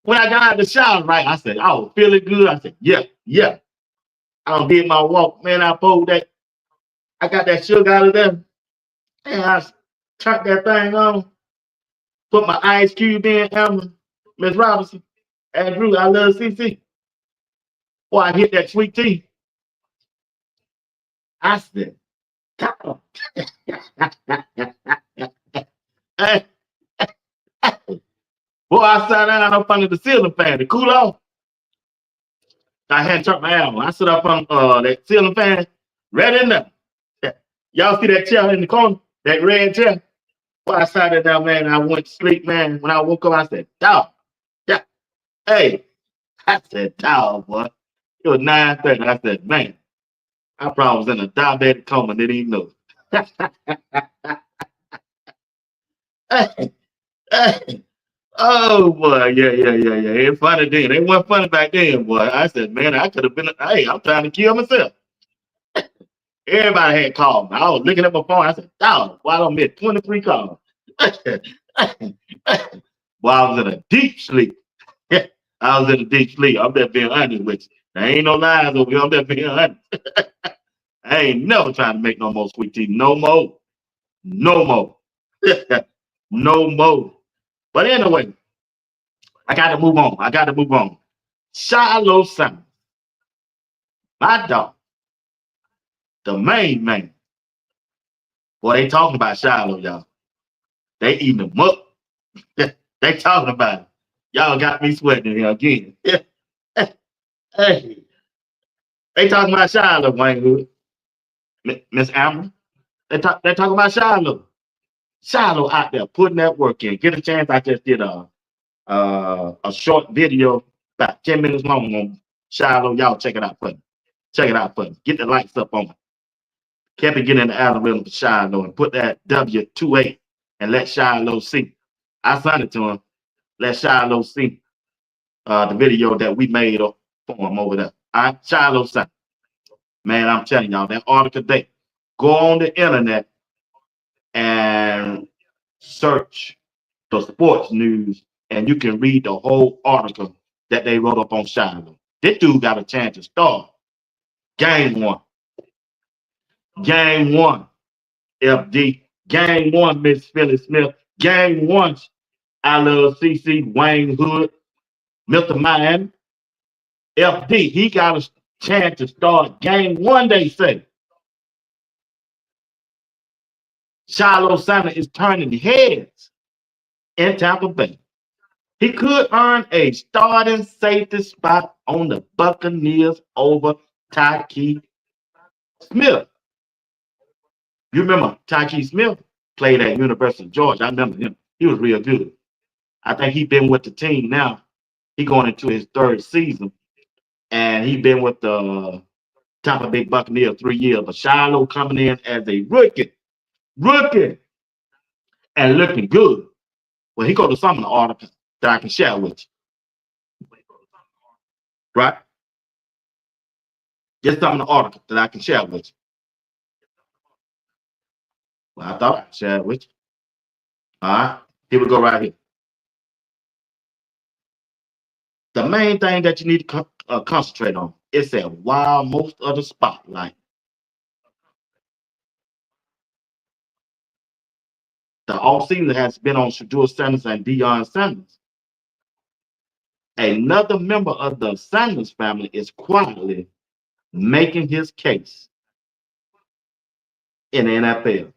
when I got out of the shower, right, I said, I was feeling good. I said, yeah. I did my walk, man. I pulled that. I got that sugar out of there. And I turned that thing on. Put my ice cube in, Emma, Miss Robinson, and Drew. I love CC. Boy, I hit that sweet tea. I said, God. Hey, boy, I sat down up under the ceiling fan to cool off. I had to turn my arm. I sit up on that ceiling fan, right in there. Yeah. Y'all see that chair in the corner? That red chair? Well, I sat there now, man. I went to sleep, man. When I woke up, I said, dog. Yeah. Hey. I said, dog, boy. It was 9:30. I said, man, I probably was in a diabetic coma, didn't even know. Hey, hey. Oh boy, yeah. It's funny then. It wasn't funny back then, boy. I said, man, I could have been. Hey, I'm trying to kill myself. Everybody had called me. I was looking at my phone. I said, dog, why don't miss 23 calls? Boy, I was in a deep sleep. I was in a deep sleep. I'm just being honest with you. There ain't no lies over here. I'm just being honest. I ain't never trying to make no more sweet tea. No more. No more. No more. But anyway, I got to move on. I got to move on. Shiloh Simon, my dog, the main man. Boy, they talking about Shiloh, y'all. They eating him up. They talking about it. Y'all got me sweating here again. Hey, they talking about Shiloh, Wayne Hood. Miss Amber. They talking about Shiloh. Shiloh out there putting that work in. Get a chance. I just did a short video about 10 minutes long on Shiloh. Y'all check it out for me. Check it out for me. Get the lights up on it. Kept it getting the algorithm for Shiloh and put that W28 and let Shiloh see. I sent it to him. Let Shiloh see the video that we made for him over there. All right, Shiloh sent. Man, I'm telling y'all, that article day. Go on the internet and search the sports news, and you can read the whole article that they wrote up on Shiloh. This dude got a chance to start. Game one. Game one. FD. Game one, Miss Philly Smith. Game one, I love CC Wayne Hood, Mr. Miami. FD, he got a chance to start game one, they say. Shiloh Sanders is turning heads in Tampa Bay. He could earn a starting safety spot on the Buccaneers over Tyke Smith. You remember Tyke Smith played at University of Georgia. I remember him. He was real good. I think he's been with the team now. He going into his third season, and he been with the Tampa Bay Buccaneers 3 years. But Shiloh coming in as a rookie, and looking good. Well, he go to some of the articles that I can share with you, right? Just some of the articles that I can share with you. Well, I thought I could share it with you. All right, here we go right here. The main thing that you need to concentrate on is that while most of the spotlight, the offseason has been on Shedeur Sanders and Deion Sanders, another member of the Sanders family is quietly making his case in the NFL.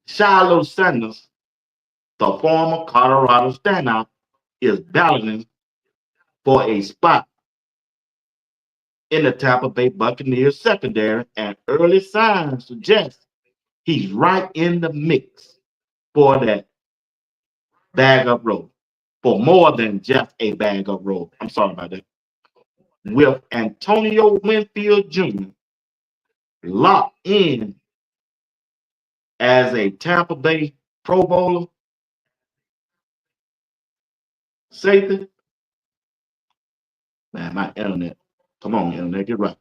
Shiloh Sanders, the former Colorado standout, is battling for a spot in the Tampa Bay Buccaneers secondary, and early signs suggest he's right in the mix for that bag up role, for more than just a bag up role. I'm sorry about that. With Antonio Winfield Jr. locked in as a Tampa Bay Pro Bowler safety, man, my internet. Come on, internet, get right.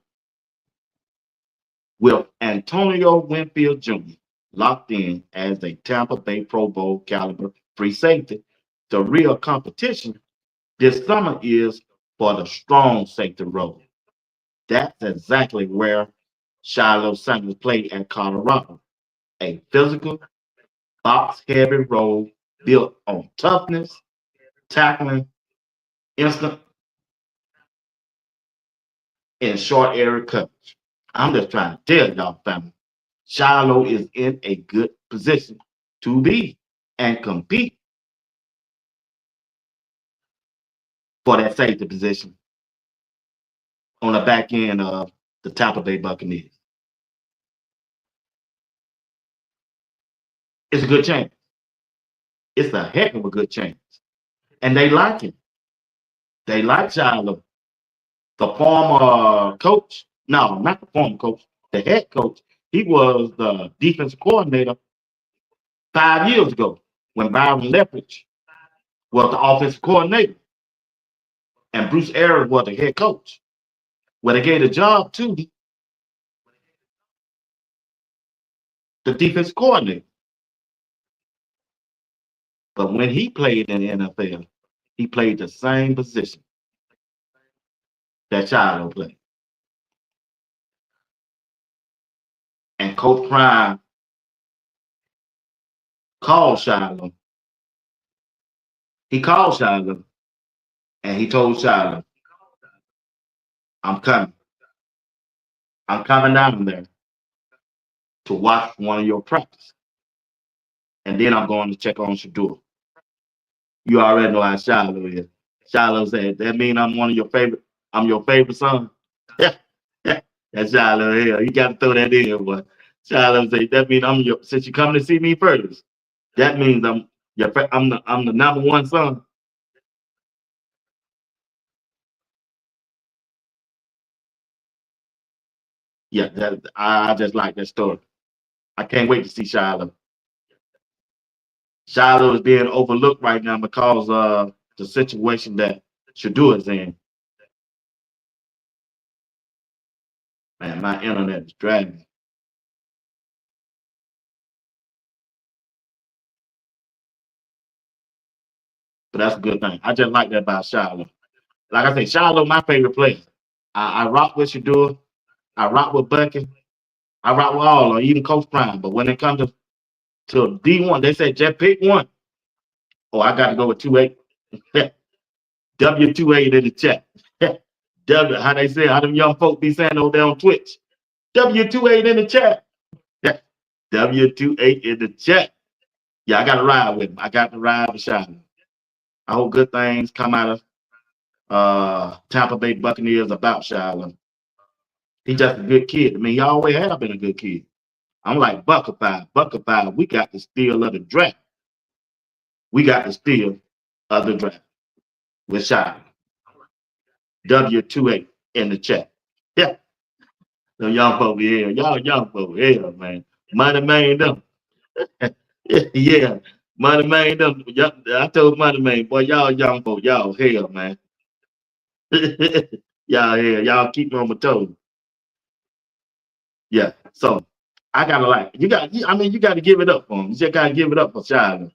With Antonio Winfield Jr. locked in as a Tampa Bay Pro Bowl caliber free safety, the real competition this summer is for the strong safety role. That's exactly where Shiloh Sanders played at Colorado, a physical, box-heavy role built on toughness, tackling, instant, and short area coverage. I'm just trying to tell y'all, family, Shiloh is in a good position to be and compete for that safety position. on the back end of the Tampa Bay Buccaneers. It's a good chance. It's a heck of a good chance. And they like him. They like Shiloh. The former coach, no, not the former coach, the head coach, he was the defensive coordinator 5 years ago when Byron Leftwich was the offensive coordinator and Bruce Arians was the head coach. Well, they gave the job to the defensive coordinator. But when he played in the NFL, he played the same position that Shiloh played. And Coach Prime called Shiloh. He called Shiloh and he told Shiloh, I'm coming. I'm coming down there to watch one of your practice. And then I'm going to check on Shedeur. You already know how Shiloh is. Shiloh said, that mean I'm one of your favorite, I'm your favorite son. Yeah, yeah. That's Shiloh here. You got to throw that in, boy. Shiloh said, that mean I'm your, since you come to see me first, that means I'm the number one son. Yeah, I just like that story. I can't wait to see Shiloh. Shiloh is being overlooked right now because of the situation that Shedeur is in. Man, my internet is dragging. But that's a good thing. I just like that about Shiloh. Like I say, Shiloh, my favorite player. I rock with Shedeur. I rock with Bucky. I rock with all of them, even Coach Prime. But when it comes to D1, they say just pick one. Oh, I got to go with 2-8. W28 in the chat. W, how they say, how them young folk be saying over there on Twitch. W28 in the chat. W28 in the chat. Yeah, I got to ride with him. I got to ride with Shiloh. I hope good things come out of Tampa Bay Buccaneers about Shiloh. He's just a good kid. I mean, he always have been a good kid. I'm like Buckafied. Buckafied, we got the steal of the draft. We got the steal of the draft with Shiloh. W28 in the chat. Yeah. The young folk here. Y'all young folk here, man. Money man them. Yeah. Money man them. I told Money man, boy, y'all young folk, y'all here, man. Y'all here. Y'all keep me on my toes. Yeah. So I gotta like you got. I mean, you got to give it up for him. You just gotta give it up for Shiloh.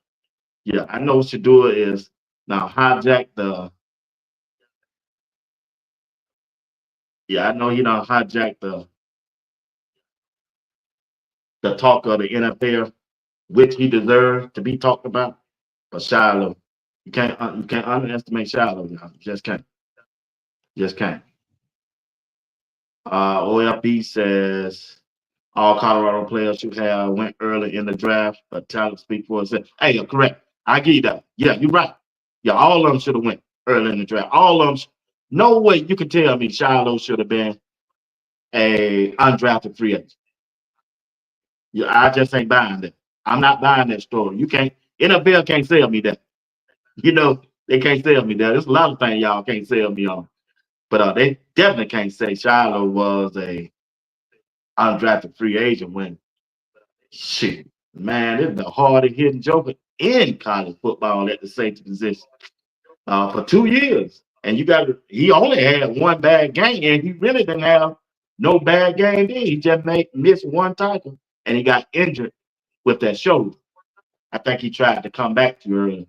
Yeah, I know Shedeur is now hijack the. Yeah, I know he don't hijack the talk of the NFL, which he deserves to be talked about. But Shiloh, you can't underestimate Shiloh. Now. You just can't. Just can't. OLP says all Colorado players should have went early in the draft, but talent speak for itself. Hey, you're correct. I give you that. Yeah, you're right. Yeah, all of them should have went early in the draft. All of them. No way you can tell me Shiloh should have been a undrafted free agent. Yeah, I just ain't buying that. I'm not buying that story. You can't. NFL can't sell me that. You know they can't sell me that. There's a lot of things y'all can't sell me on, but they definitely can't say Shiloh was a undrafted free agent when shit, man, it's the hardest hitting joker in college football at the safety position for 2 years. And he only had one bad game, and he really didn't have no bad game then. He just missed one tackle, and he got injured with that shoulder. I think he tried to come back too early,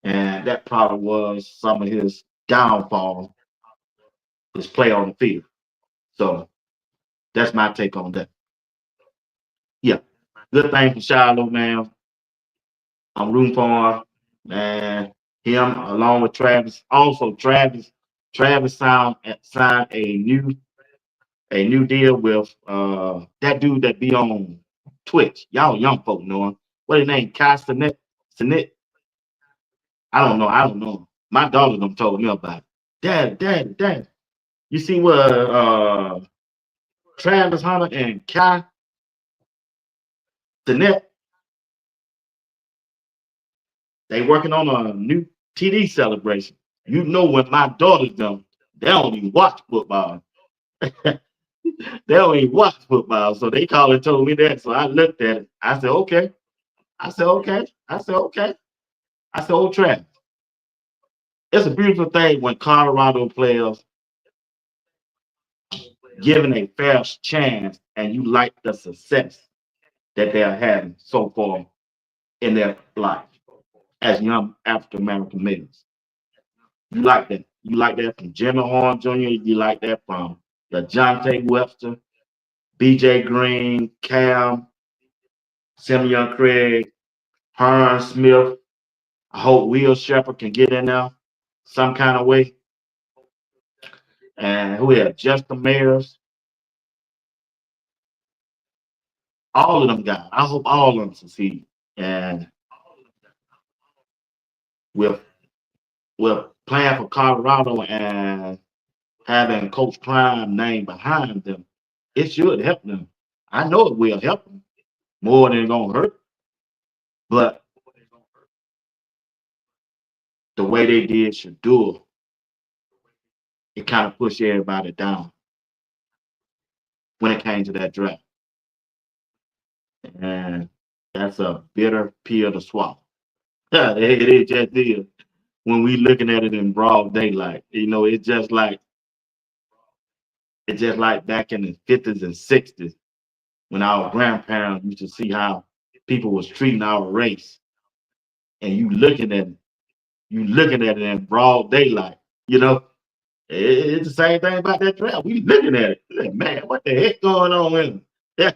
and that probably was some of his downfall, his play on the field. So that's my take on that. Yeah, good thing for Shiloh, man. I'm rooting for him, man. Him along with Travis. Also, Travis signed a new deal with that dude that be on Twitch. Y'all young folk know him. What his name? Kai Sinet. I don't know. I don't know. My daughter them told me about it. Dad. You see what Travis Hunter and Kai Sinet, they working on a new TD celebration. You know when my daughters done, they don't even watch football. They don't even watch football. So they called and told me that. So I looked at it. I said, okay. I said, okay. I said, okay. I said, oh, Travis, it's a beautiful thing when Colorado players given a fair chance and you like the success that they're having so far in their life as young African American males. You like that. You like that from Jimmy Horn Jr. You like that from the Jonte Webster, BJ Green, Cam, Simeon Craig, Hearn Smith. I hope Will Shepard can get in there some kind of way. And who else? Justin Mayers. All of them guys. I hope all of them succeed. And with with playing for Colorado and having Coach Prime name behind them, it should help them. I know it will help them more than it's gonna hurt. But the way they did Shedeur, it kind of pushed everybody down when it came to that draft. And that's a bitter pill to swallow. It just is. When we looking at it in broad daylight, it's just like back in the 50s and 60s when our grandparents used to see how people was treating our race, and you looking at it in broad daylight. You know, it's the same thing about that draft. We looking at it, like, man, what the heck going on with him? Yeah,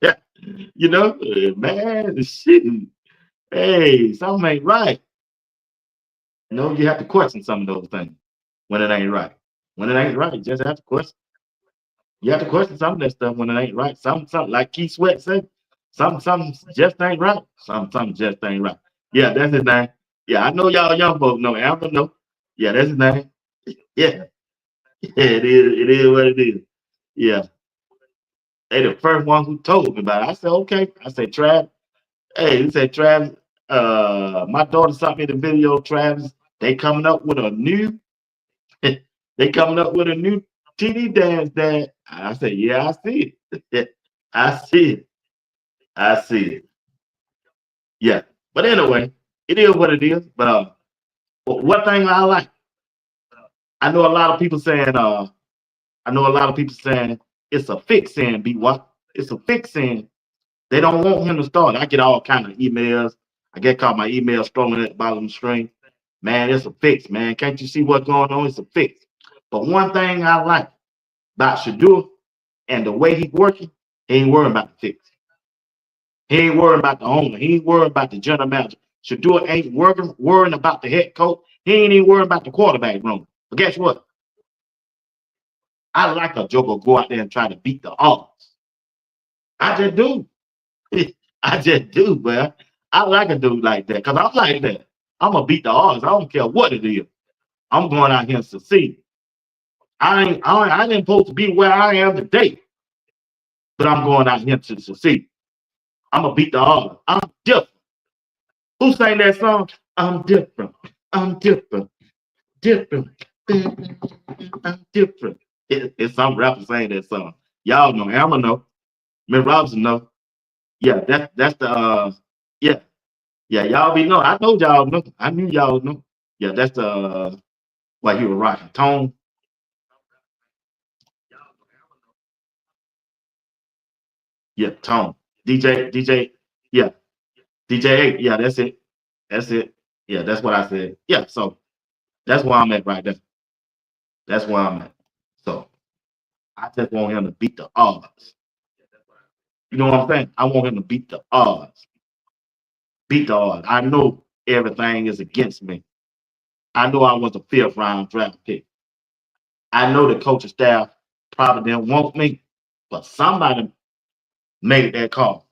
yeah, man, shit. Hey, something ain't right. You have to question some of those things when it ain't right. When it ain't right, you just have to question. You have to question some of that stuff when it ain't right. Some like Keith Sweat said, some just ain't right. Some just ain't right. Yeah, that's his name. Yeah, I know y'all young folks know. Amber know. Yeah, that's his name. Yeah, yeah, it is. It is what it is. Yeah, they the first one who told me about it. I said, okay. I said, Trav. Hey, he said, Travis. My daughter sent me the video. Travis, they coming up with a new. They coming up with a new TD dance. Dad. I said, yeah, I see it. I see it. I see it. Yeah. But anyway, it is what it is. But one thing I like, I know a lot of people saying, I know a lot of people saying it's a fix in be what? It's a fix in. They don't want him to start. I get all kind of emails. I get caught my email scrolling at the bottom of the screen. Man, it's a fix, man. Can't you see what's going on? It's a fix. But one thing I like about Shedeur and the way he's working, he ain't worrying about the fix. He ain't worrying about the owner. He ain't worrying about the general manager. Shedeur ain't worrying about the head coach. He ain't even worrying about the quarterback room. But guess what? I like a joker go out there and try to beat the odds. I just do. I just do, man. I like a dude like that because I'm like that. I'm gonna beat the odds. I don't care what it is. I'm going out here and succeed. I didn't supposed to be where I am today, but I'm going out here to succeed. I'm gonna beat the odds. I'm different. Who sang that song? I'm different. I'm different. Different. I'm different. It's some rapper saying that song. Y'all know. Emma know. Miss Robinson know. Yeah, that's the yeah. Yeah, y'all be know. I know y'all know. I knew y'all know. Yeah, that's the what he was rocking. Tone. Yeah, Tone. DJ. Yeah, DJ 8. Yeah, that's it. That's it. Yeah, that's what I said. Yeah, so that's where I'm at right there. That's where I'm at. So I just want him to beat the odds. You know what I'm saying? I want him to beat the odds. Beat the odds. I know everything is against me. I know I was a fifth round draft pick. I know the coaching staff probably didn't want me, but somebody made that call.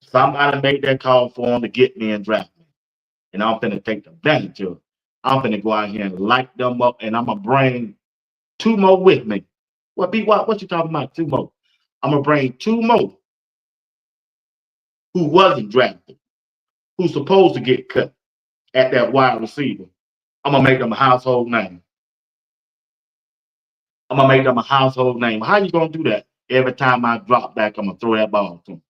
Somebody made that call for him to get me and draft me. And I'm finna take advantage of it. I'm finna go out here and light them up, and I'm gonna bring 2 more with me. What you talking about? 2 more. I'm gonna bring 2 more who wasn't drafted, who's supposed to get cut at that wide receiver. I'm gonna make them a household name. I'm gonna make them a household name. How you gonna do that? Every time I drop back, I'm gonna throw that ball to them,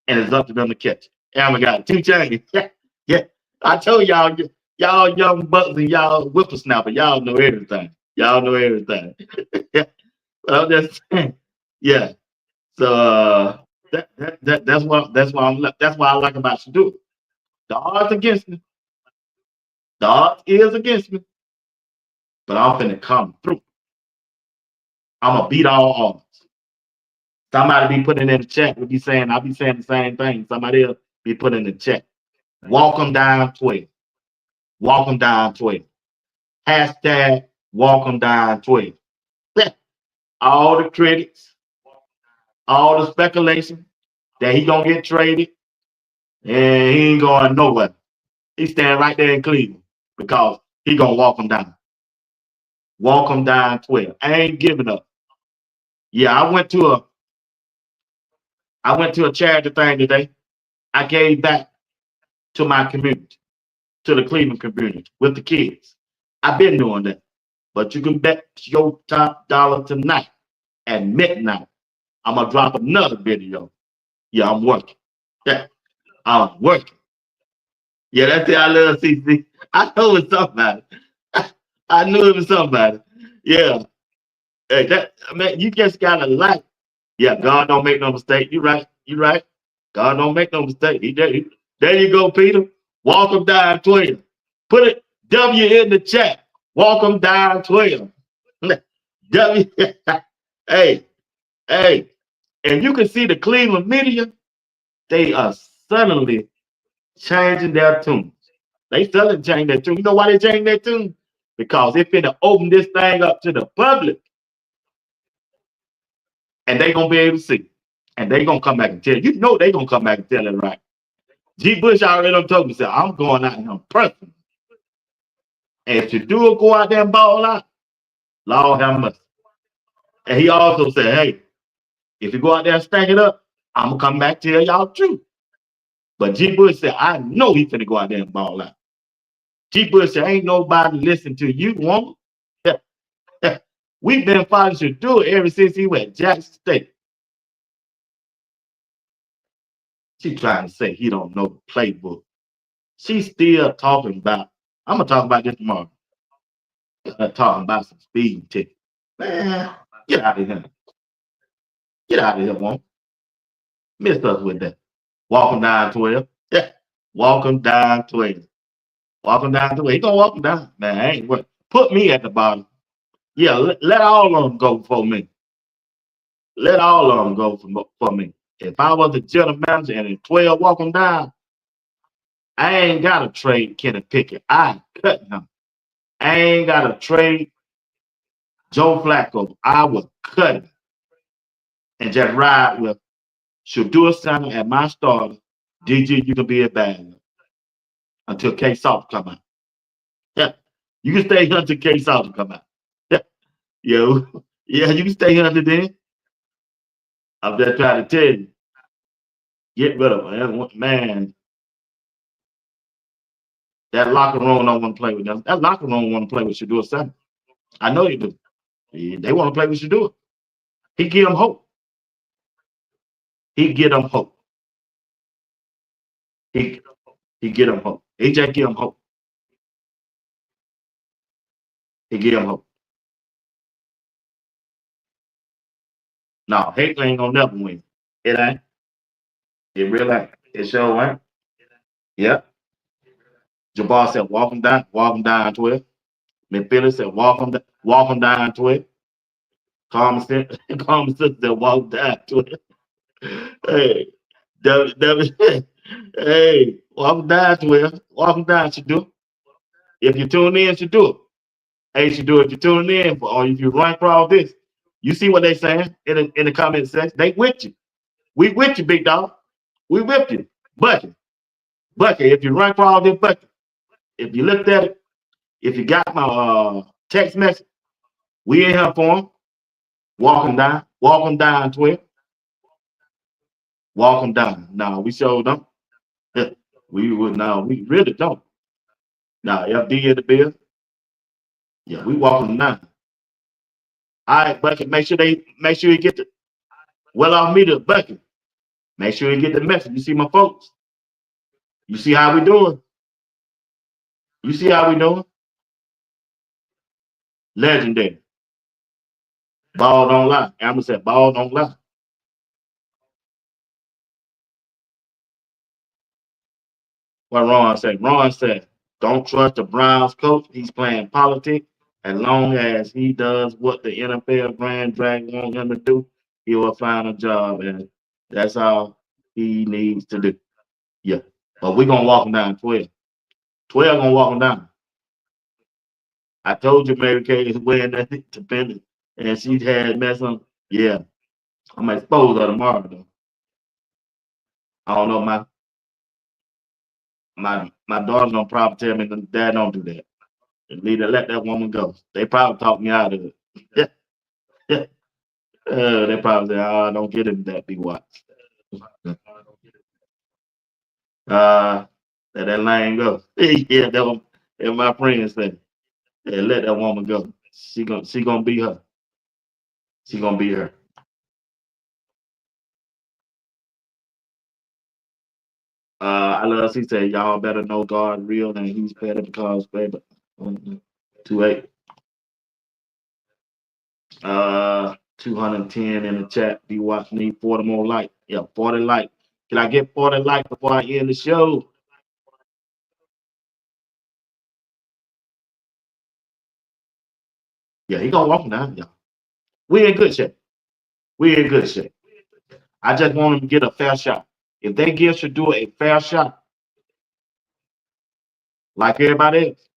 and it's up to them to catch it. And we got 2 chains. Yeah, yeah. I told y'all, y'all young bucks and y'all whippersnapper, y'all know everything. Y'all know everything. Yeah, I'm just saying. Yeah. So that's why I like about Shedeur. The odds against me. The odds is against me, but I'm finna come through. I'm gonna beat all odds. Somebody be putting in the chat. I'll be saying the same thing. Somebody else be putting in the chat. Walk them down 12. Walk them down 12. Hashtag walk them down 12. All the critics, all the speculation that he gonna get traded and he ain't going nowhere. He's standing right there in Cleveland because he gonna walk them down. Walk them down 12. I ain't giving up. Yeah, I went to a charity thing today. I gave back to my community, to the Cleveland community with the kids. I've been doing that. But you can bet your top dollar tonight at midnight. I'm gonna drop another video. Yeah, I'm working. Yeah, I'm working. Yeah, that's it. I love CC. I know it's somebody. I knew it was somebody. Yeah. Hey, that man, you just gotta like. Yeah, God don't make no mistake. You right. You right. God don't make no mistake. There you go, Peter. Walk them down 12. Put it W in the chat. Walk them down 12. W. Hey, hey. And you can see the Cleveland media, they are suddenly changing their tunes. They suddenly change their tune. You know why they change their tune? Because it's finna open this thing up to the public and they gonna be able to see. And they gonna come back and tell you. You know they gonna come back and tell it right. G. Bush already done told me, said, I'm going out here personally. And if you do go out there and ball out, Lord have mercy. And he also said, hey, if you go out there and stack it up, I'm gonna come back tell y'all the truth. But G. Bush said, I know he's finna go out there and ball out. G. Bush said, ain't nobody listen to you, woman. We've been fighting Shedeur ever since he went Jackson State. She trying to say he don't know the playbook. She's still talking about, I'm gonna talk about this tomorrow. Talking about some speeding tickets. Man, get out of here. Get out of here, woman. Miss us with that. Walk him down 12. Yeah. Walk him down 12. Walk him down 12. He gonna walk him down. Man, I ain't what. Put me at the bottom. Yeah, let all of them go for me. Let all of them go for me. If I was the general manager and in 12 walk him down, I ain't got to trade Kenny Pickett. I cut him. I ain't got to trade Joe Flacco. I would cut him and just ride with Shedeur Sanders at my starter. DG, you can be a bad until K Salt come out. Yeah. You can stay here until K Salt come out. Yeah. Yo. Yeah, you can stay here until then. I'm just trying to tell you. Get rid of him. Man, that locker room don't want to play with them. That locker room want to play with Shedeur Sanders. I know you do. They want to play with Shedeur. He give them hope. He give them hope. He he give them hope. He just give them hope. He give them hope. No, Hickley ain't gonna never win. It ain't. It really ain't. It sure ain't. Yep. Jabbar said, walk him down 12. McPhillips said, walk him down 12. Common sense, common sense said, walk down 12. Hey, hey, walk him down 12. Walk him down, Shedeur. If you tune in, Shedeur. Hey, Shedeur, if you tune in, or if you run for all this, you see what they saying in the comment section. They with you. We with you, big dog. We with you. Bucket. Bucket, if you run for all this bucket, if you looked at it, if you got my text message, We in here for him. Walk him down, 12. Walk him down. No, we showed them. We would now. We really don't. Now, FD in the bill. Yeah, we walk them down. All right, Bucket. Make sure you get the well off me to Bucket. Make sure you get the message. You see my folks. You see how we doing. You see how we doing. Legendary. Ball don't lie. Amber said, ball don't lie. What Ron said? Ron said, don't trust the Browns coach. He's playing politics. As long as he does what the NFL Grand Dragon want him to do, he will find a job. And that's all he needs to do. Yeah. But we're going to walk him down 12. 12 going to walk him down. I told you Mary Kay is wearing that dependent. And she had mess on. Yeah. I'm going to expose her tomorrow, though. I don't know. My daughter's going to probably tell me, Dad, don't do that. Need to let that woman go. They probably talked me out of it. They probably say, "Oh, don't get him that be watched." Let that lane go. Yeah, that my friend said. Yeah, let that woman go. She gonna be her. She gonna be her. I love. She said, "Y'all better know God real and He's better because baby." 2-8. 210 in the chat. Be watching. Need 40 more likes. Yeah, 40 likes. Can I get 40 likes before I end the show? Yeah, he gonna walk down, y'all. We in good shape. We in good shape. I just want him to get a fair shot. If they give Shedeur a fair shot, like everybody else,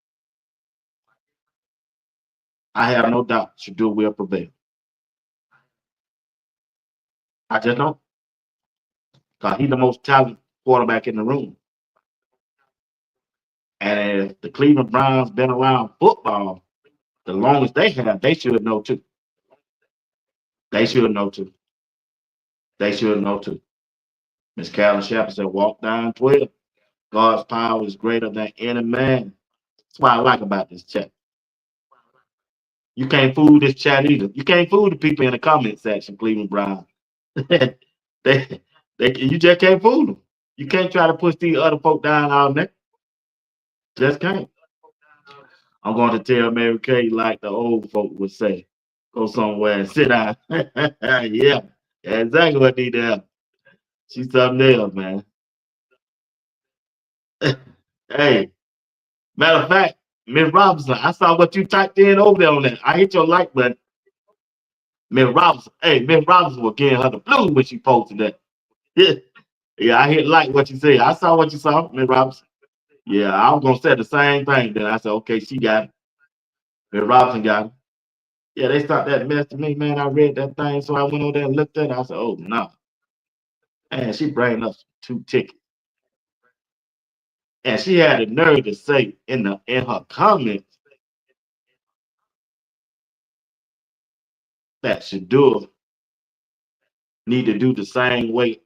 I have no doubt Shedeur will prevail. I just don't. Because he's the most talented quarterback in the room. And if the Cleveland Browns been around football the longest they have, they should know too. They should know too. They should know too. Miss Calvin Shepard said, walk down 12. God's power is greater than any man. That's what I like about this chat. You can't fool this chat either. You can't fool the people in the comment section, Cleveland Brown. they, you just can't fool them. You can't try to push these other folk down all night. Just can't. I'm going to tell Mary Kay like the old folk would say, go somewhere and sit down. Yeah, exactly what need to happen. She's something else, man. Hey, matter of fact, Miss Robinson, I saw what you typed in over there on that. I hit your like button. Miss Robinson, hey, Miss Robinson was getting her the blues when she posted that. Yeah, yeah, I hit like what you said. I saw what you saw, Miss Robinson. Yeah, I was gonna say the same thing. Then I said, okay, she got it. Miss Robinson got it. Yeah, they stopped that mess to me, man. I read that thing, so I went over there and looked at it. I said, oh no, man, she bringing us 2 tickets, and she had the nerve to say in her comments that Shedeur need to do the same way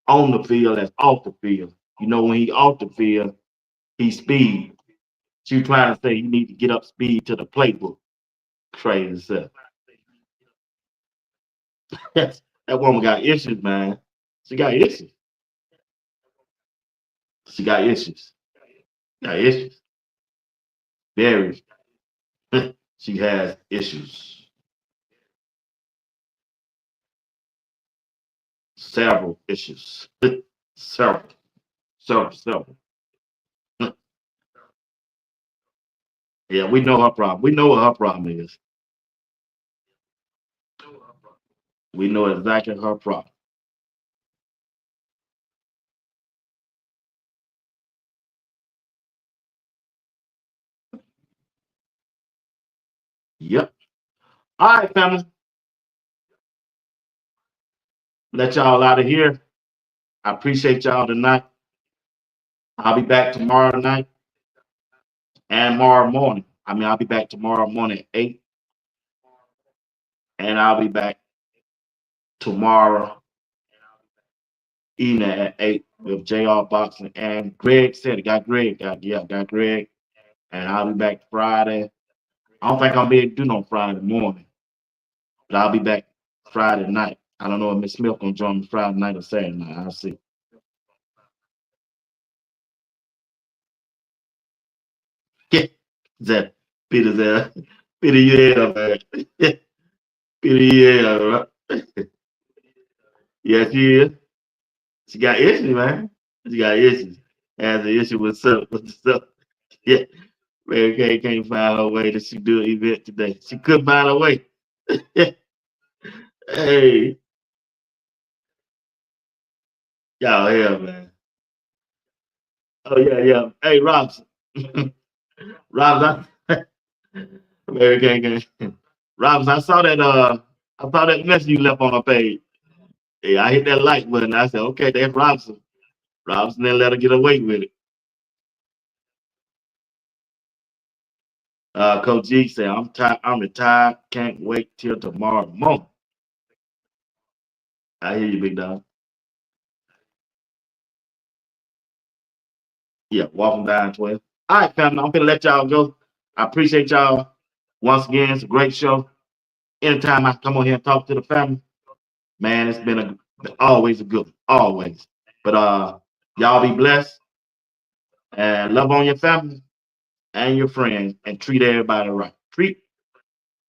on the field as off the field. You know, when he off the field, he speed. She was trying to say he need to get up speed to the playbook. Crazy stuff. That woman got issues, man. She got issues. She got issues. Got issues. Very. She has issues. Several issues. Several. Several. Yeah, we know her problem. We know what her problem is. We know exactly her problem. Yep. All right, family. Let y'all out of here. I appreciate y'all tonight. I'll be back tomorrow night and tomorrow morning. I'll be back tomorrow morning at 8. And I'll be back tomorrow evening at 8 with JR Boxing. And Greg said it. Got Greg. Got Greg. And I'll be back Friday. I don't think I'll be able to do no Friday morning, but I'll be back Friday night. I don't know if Miss Smith gonna join me Friday night or Saturday night. I'll see. Yeah, that Peter there. Peter, yeah, man. Peter, yeah, right? Yeah, she is. She got issues, man. She got issues. Has an issue with stuff. Yeah, man, can't find her way to she do an event today. She couldn't find her way. Hey, y'all here, man. Oh yeah. Hey, Robson. Robson, Mary Kay. Robson, I saw that message you left on my page. Yeah, I hit that like button. I said, okay, that's Robson. Robson then let her get away with it. Coach G said, I'm tired, I'm retired, can't wait till tomorrow morning. I hear you, big dog. Yeah, walking down 12. All right, family, I'm gonna let y'all go. I appreciate y'all. Once again, it's a great show. Anytime I come on here and talk to the family, man, it's been always a good one, always. But y'all be blessed and love on your family and your friends and treat everybody right. Treat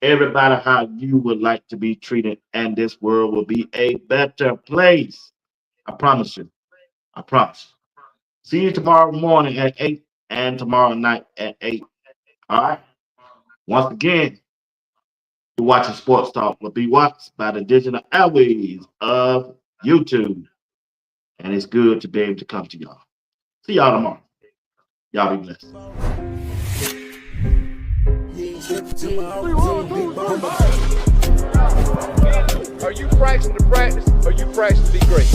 everybody how you would like to be treated, and this world will be a better place. I promise you. I promise. See you tomorrow morning at 8 and tomorrow night at 8. All right. Once again, you're watching Sports Talk will be watched by the digital airways of YouTube. And it's good to be able to come to y'all. See y'all tomorrow. Y'all be blessed. Are you practicing to practice or you practicing to be great?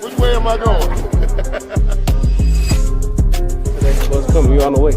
Which way am I going? What's coming? You on the way?